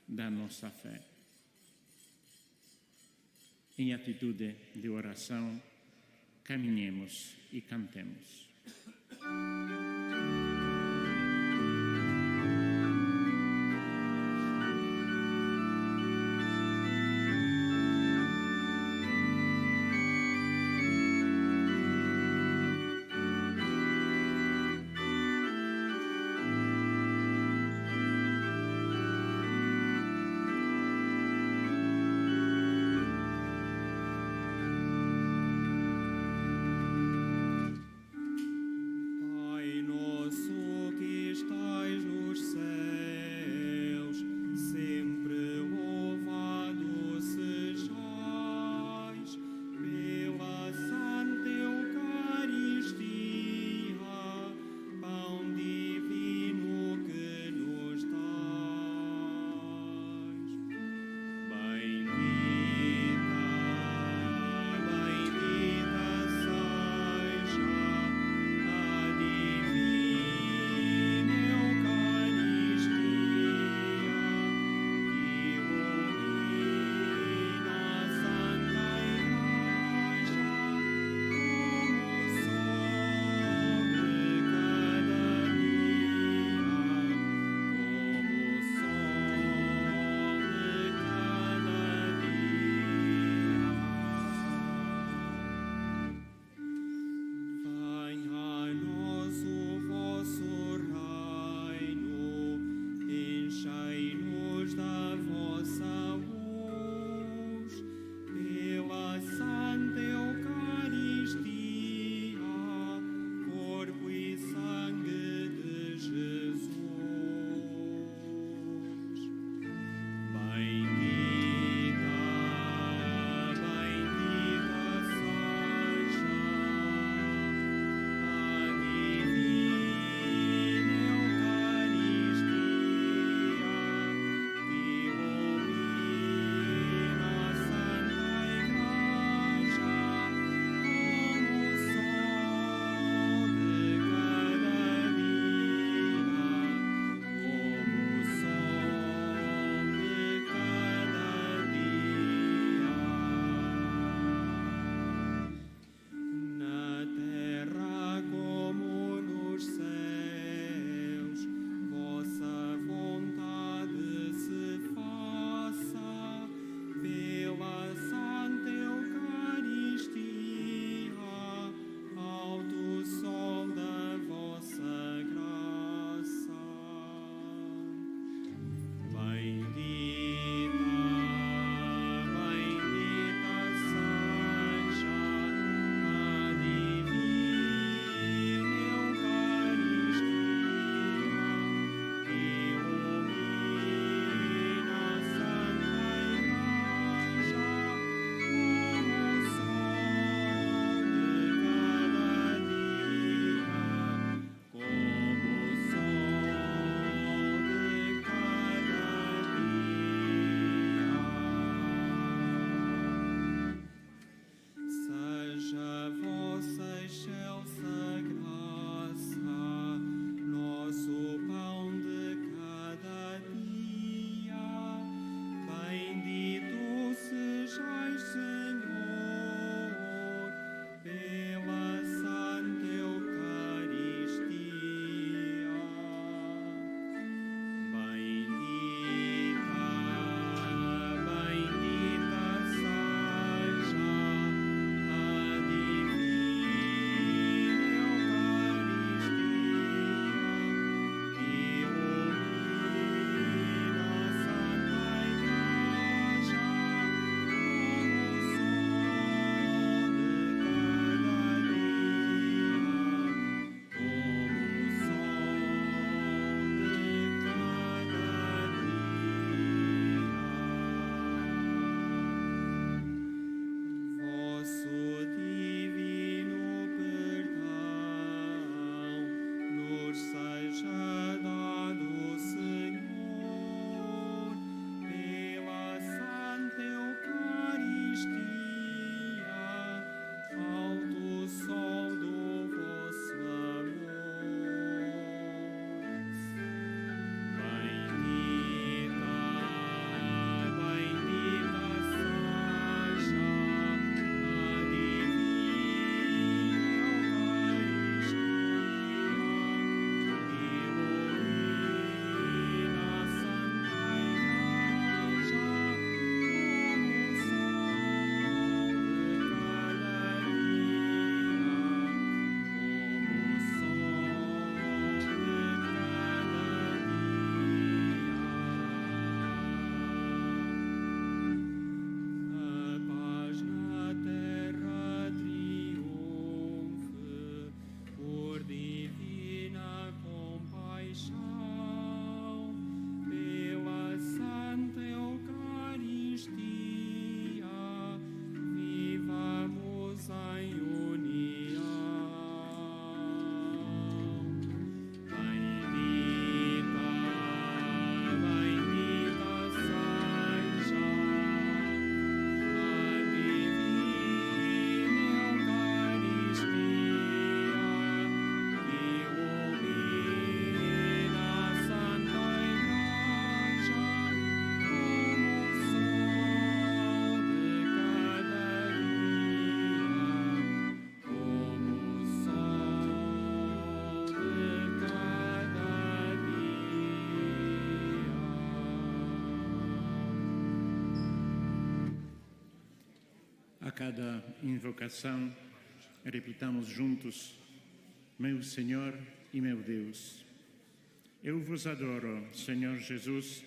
da nossa fé. Em atitude de oração, caminhemos e cantemos. cada invocação, repitamos juntos: meu Senhor e meu Deus. Eu vos adoro, Senhor Jesus,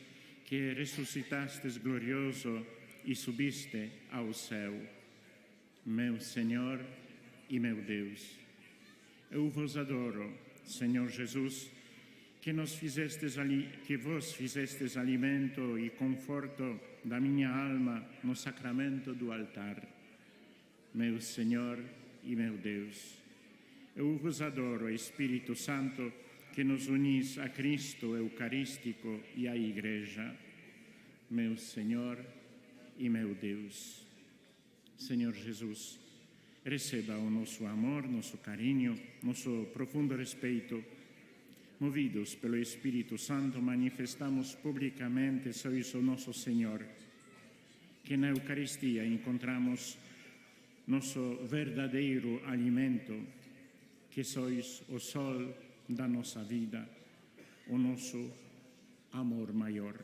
que ressuscitastes glorioso e subiste ao céu. Meu Senhor e meu Deus. Eu vos adoro, Senhor Jesus, que vos fizestes alimento e conforto da minha alma no sacramento do altar. Meu Senhor e meu Deus. Eu vos adoro, Espírito Santo, que nos unis a Cristo Eucarístico e à Igreja. Meu Senhor e meu Deus. Senhor Jesus, receba o nosso amor, nosso carinho, nosso profundo respeito. Movidos pelo Espírito Santo, manifestamos publicamente sois o nosso Senhor, que na Eucaristia encontramos nosso verdadeiro alimento, que sois o sol da nossa vida, o nosso amor maior.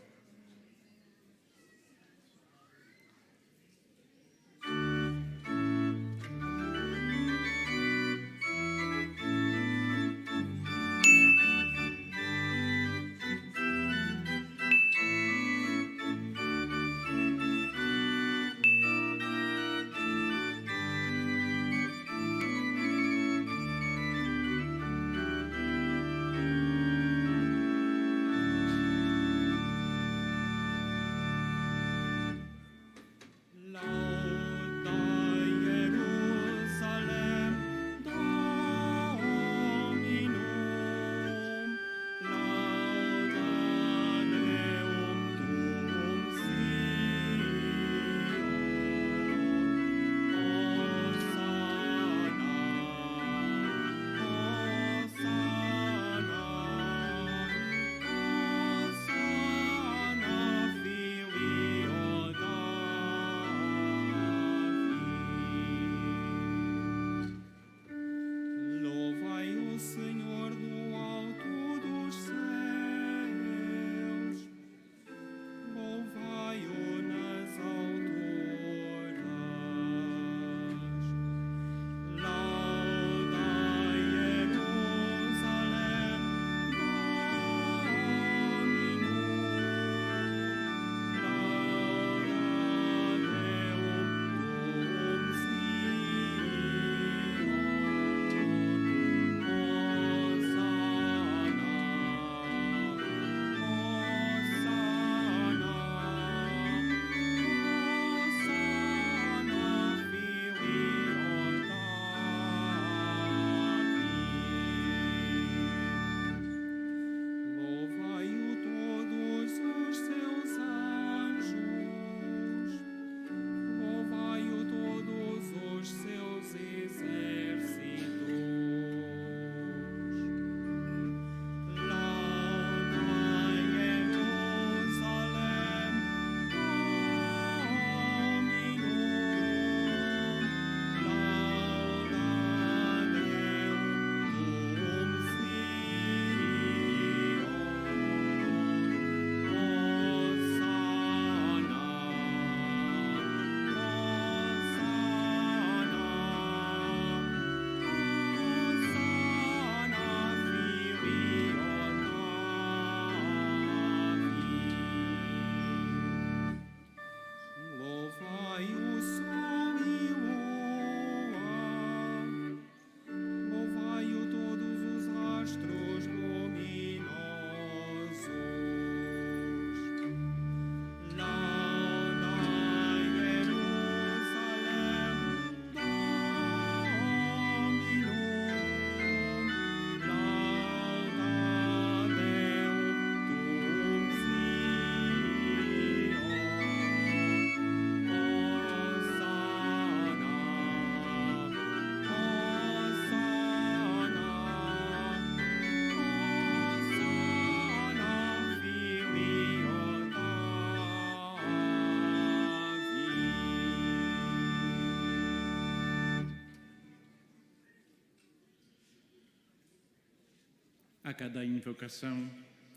A cada invocação,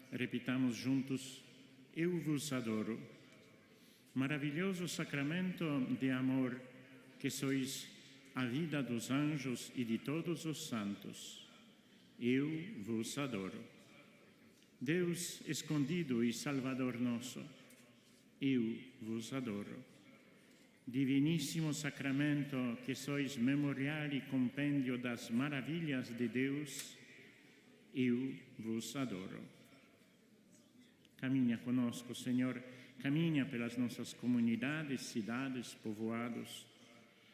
repitamos juntos: eu vos adoro. Maravilhoso sacramento de amor que sois a vida dos anjos e de todos os santos, eu vos adoro. Deus escondido e Salvador nosso, eu vos adoro. Diviníssimo Sacramento, que sois memorial e compêndio das maravilhas de Deus, eu vos adoro. Caminha conosco, Senhor, caminha pelas nossas comunidades, cidades, povoados.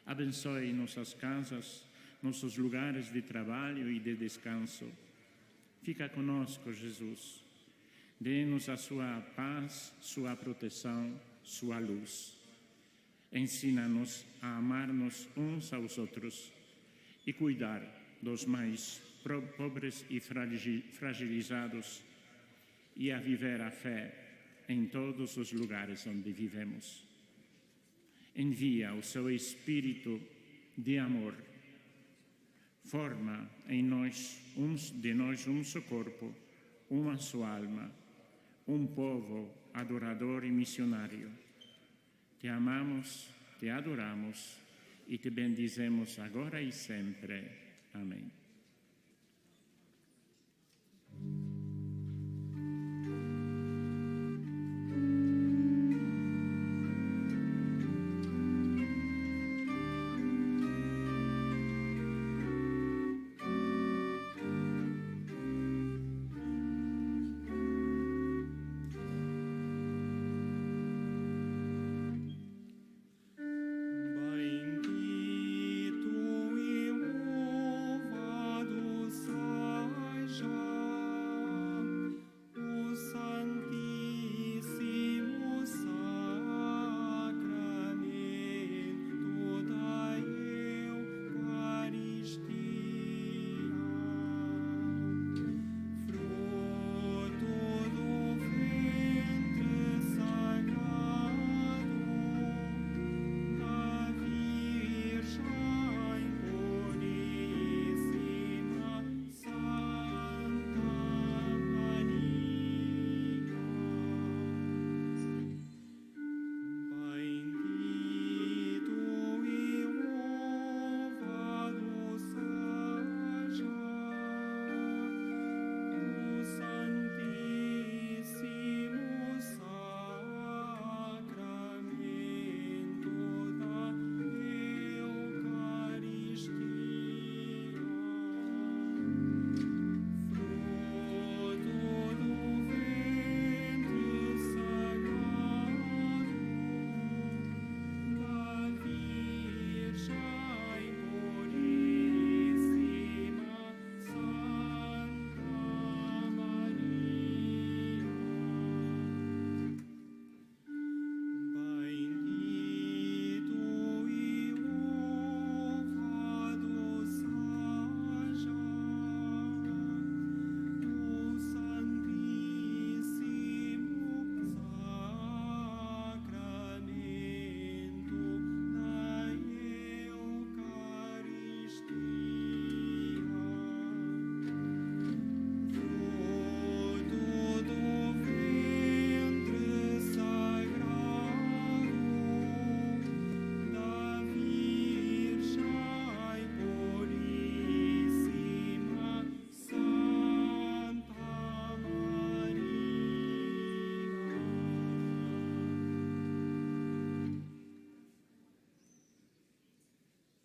Abençoe nossas casas, nossos lugares de trabalho e de descanso. Fica conosco, Jesus. Dê-nos a sua paz, sua proteção, sua luz. Ensina-nos a amar-nos uns aos outros e cuidar dos mais pobres e fragilizados e a viver a fé em todos os lugares onde vivemos. Envia o seu Espírito de amor. Forma em nós um só corpo, uma só alma, um povo adorador e missionário. Te amamos, te adoramos e te bendizemos agora e sempre. Amém.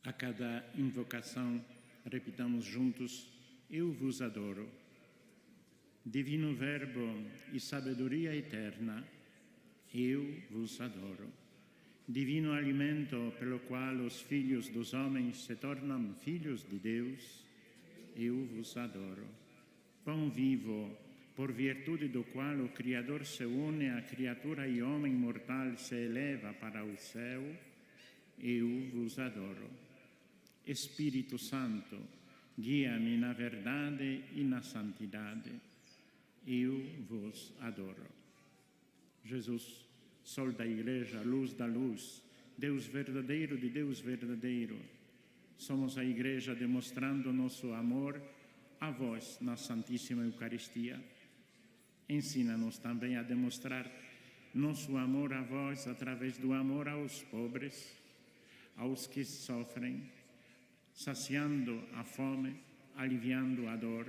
A cada invocação, repitamos juntos: eu vos adoro. Divino Verbo e sabedoria eterna, eu vos adoro. Divino alimento pelo qual os filhos dos homens se tornam filhos de Deus, eu vos adoro. Pão vivo, por virtude do qual o Criador se une à criatura e homem mortal se eleva para o céu, eu vos adoro. Espírito Santo, guia-me na verdade e na santidade, eu vos adoro. Jesus, Sol da Igreja, Luz da Luz, Deus verdadeiro de Deus verdadeiro, somos a Igreja demonstrando nosso amor a vós na Santíssima Eucaristia. Ensina-nos também a demonstrar nosso amor a vós através do amor aos pobres, aos que sofrem, saciando a fome, aliviando a dor,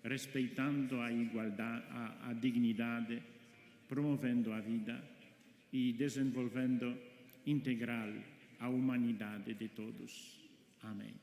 respeitando a igualdade, a dignidade, promovendo a vida e desenvolvendo integral a humanidade de todos. Amém.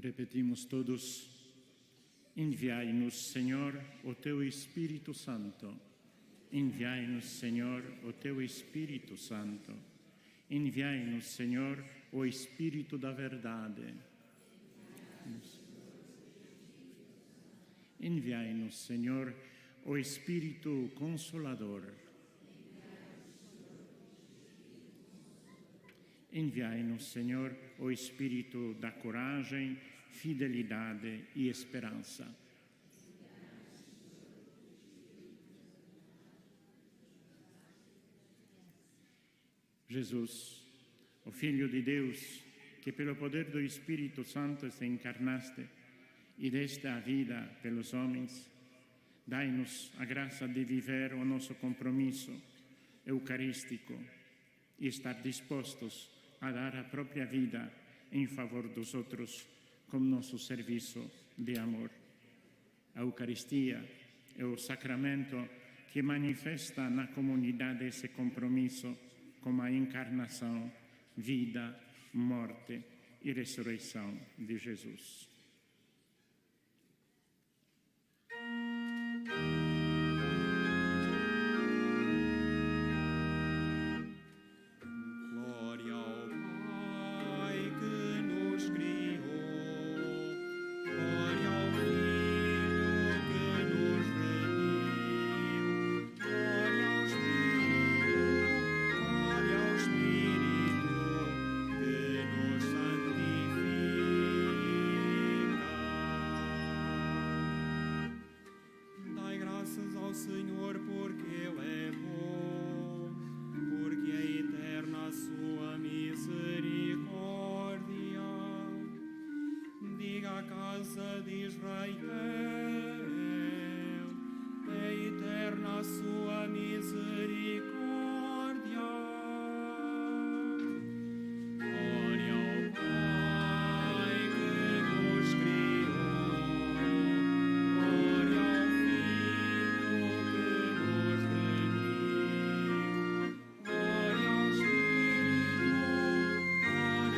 Repetimos todos: enviai-nos, Senhor, o teu Espírito Santo. Enviai-nos, Senhor, o teu Espírito Santo, Enviai-nos, Senhor, o Espírito da verdade. Enviai-nos, Senhor, o Espírito Consolador. Enviai-nos, Senhor, o Espírito da coragem, fidelidade e esperança. Jesus, o Filho de Deus, que pelo poder do Espírito Santo te encarnaste e deste a vida pelos homens, dai-nos a graça de viver o nosso compromisso eucarístico e estar dispostos a dar a própria vida em favor dos outros como nosso serviço de amor. A Eucaristia é o sacramento que manifesta na comunidade esse compromisso como a encarnação, vida, morte e ressurreição de Jesus. Glória ao Pai que nos criou, glória ao Filho que nos remiu, glória ao Espírito que nos santifica. Dai graças ao Senhor porque Ele é bom, porque é eterna a sua misericórdia. Diga a casa de Israel, é eterna a sua misericórdia. Glória ao Pai que nos criou, glória ao Filho que nos remiu, glória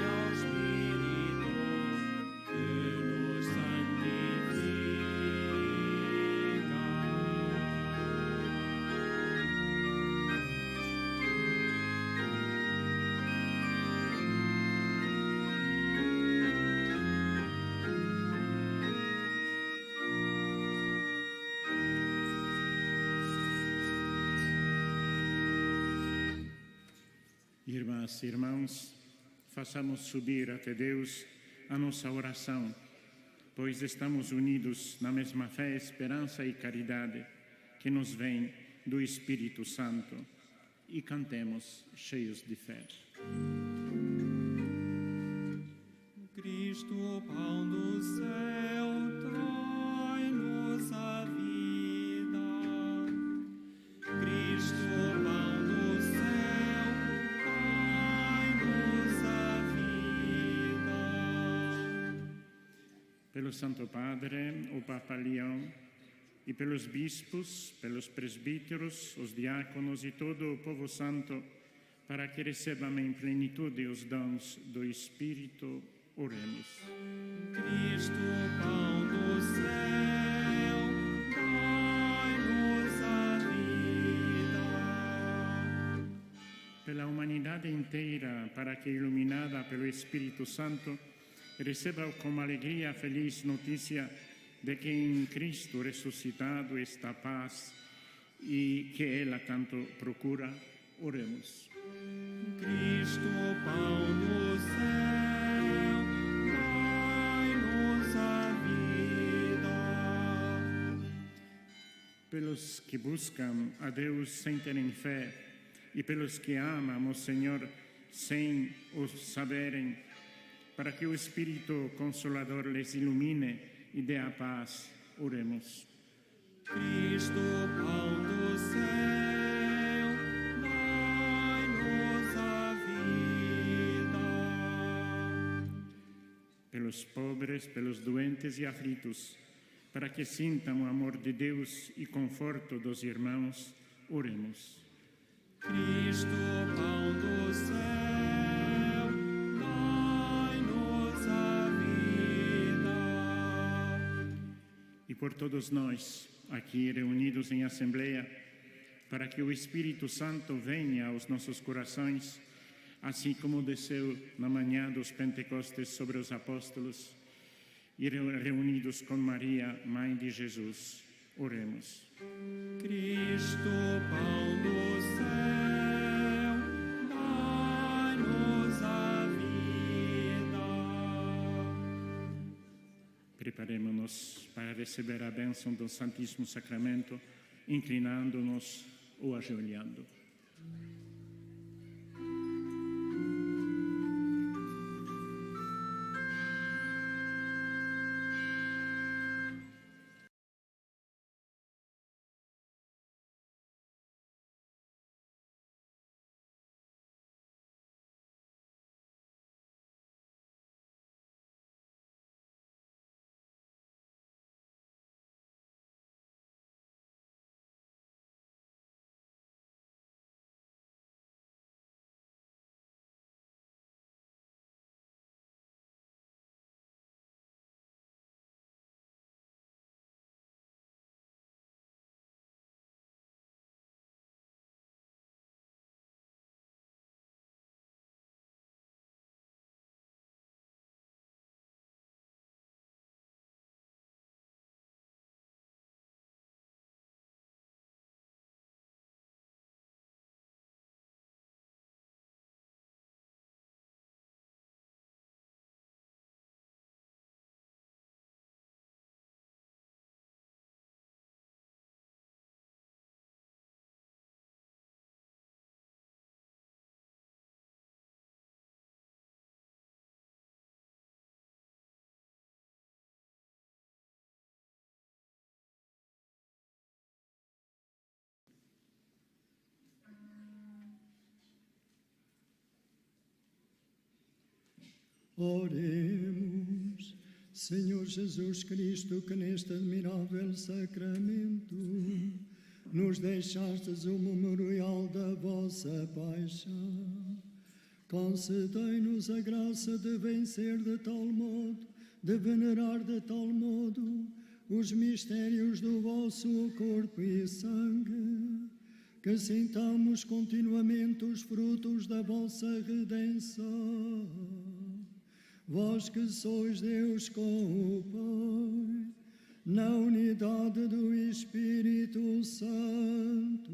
ao Espírito que nos santifica. Irmãs e irmãos, façamos subir até Deus a nossa oração, pois estamos unidos na mesma fé, esperança e caridade que nos vem do Espírito Santo, e cantemos cheios de fé. Cristo, o pão do céu, trai-nos a vida. Cristo, o pão do céu, trai-nos a vida. Pelo Santo Padre, o Papa Leão, e pelos bispos, pelos presbíteros, os diáconos e todo o povo santo, para que recebam em plenitude os dons do Espírito, oremos. Cristo, o pão do céu, dai-nos a vida. Pela humanidade inteira, para que, iluminada pelo Espírito Santo, receba com alegria a feliz notícia de que em Cristo ressuscitado está a paz e que ela tanto procura, oremos. Cristo, o pão do céu, dai-nos a vida. Pelos que buscam a Deus sem terem fé e pelos que amam o Senhor sem o saberem, para que o Espírito Consolador les ilumine e dê a paz, oremos. Cristo, o pão do céu, dai-nos a vida. Pelos pobres, pelos doentes e aflitos, para que sintam o amor de Deus e conforto dos irmãos, oremos. Cristo, o pão do céu, dai-nos a vida. E por todos nós, aqui reunidos em assembleia, para que o Espírito Santo venha aos nossos corações, assim como desceu na manhã dos Pentecostes sobre os apóstolos, e reunidos com Maria, mãe de Jesus, oremos. Cristo, pão do céu, dá-nos a vida. Preparemo-nos para receber a bênção do Santíssimo Sacramento, inclinando-nos ou ajoelhando. Oremos, Senhor Jesus Cristo, que neste admirável sacramento nos deixastes o memorial da vossa paixão. Concedei-nos a graça de vencer de tal modo, de venerar de tal modo os mistérios do vosso corpo e sangue, que sintamos continuamente os frutos da vossa redenção. Vós que sois Deus com o Pai, na unidade do Espírito Santo.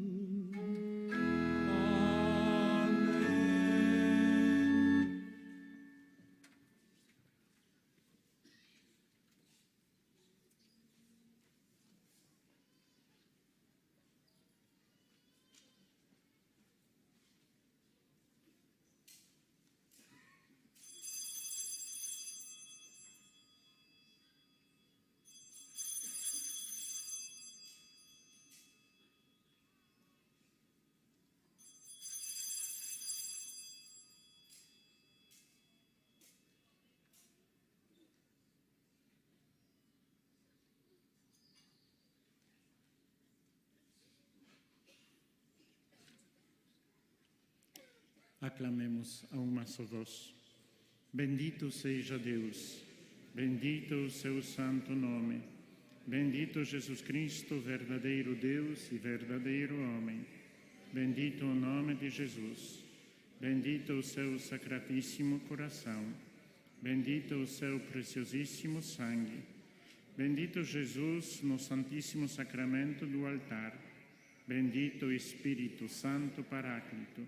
Aclamemos a uma só voz. Bendito seja Deus, bendito o seu santo nome, bendito Jesus Cristo, verdadeiro Deus e verdadeiro homem, bendito o nome de Jesus, bendito o seu sacratíssimo coração, bendito o seu preciosíssimo sangue, bendito Jesus no Santíssimo Sacramento do altar, bendito o Espírito Santo Paráclito,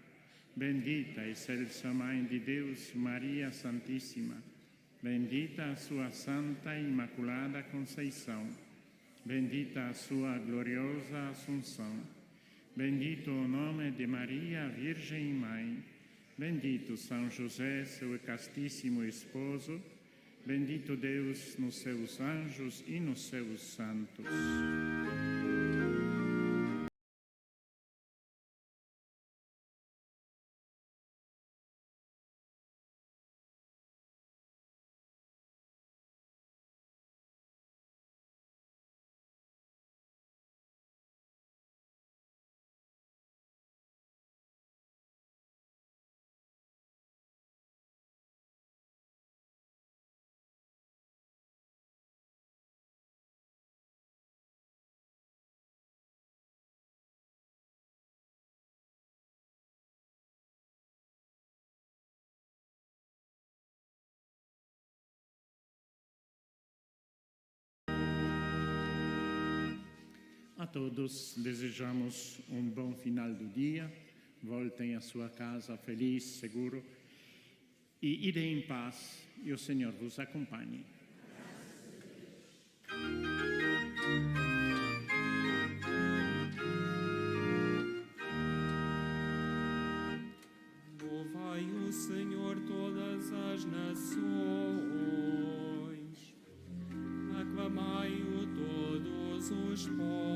bendita a excelsa Mãe de Deus, Maria Santíssima, bendita a sua Santa e Imaculada Conceição, bendita a sua gloriosa Assunção, bendito o nome de Maria, Virgem Mãe, bendito São José, seu castíssimo esposo, bendito Deus nos seus anjos e nos seus santos. A todos desejamos um bom final do dia. Voltem à sua casa feliz, seguro. E idem em paz e o Senhor vos acompanhe. Louvai o Senhor todas as nações, aclamai-o todos os povos.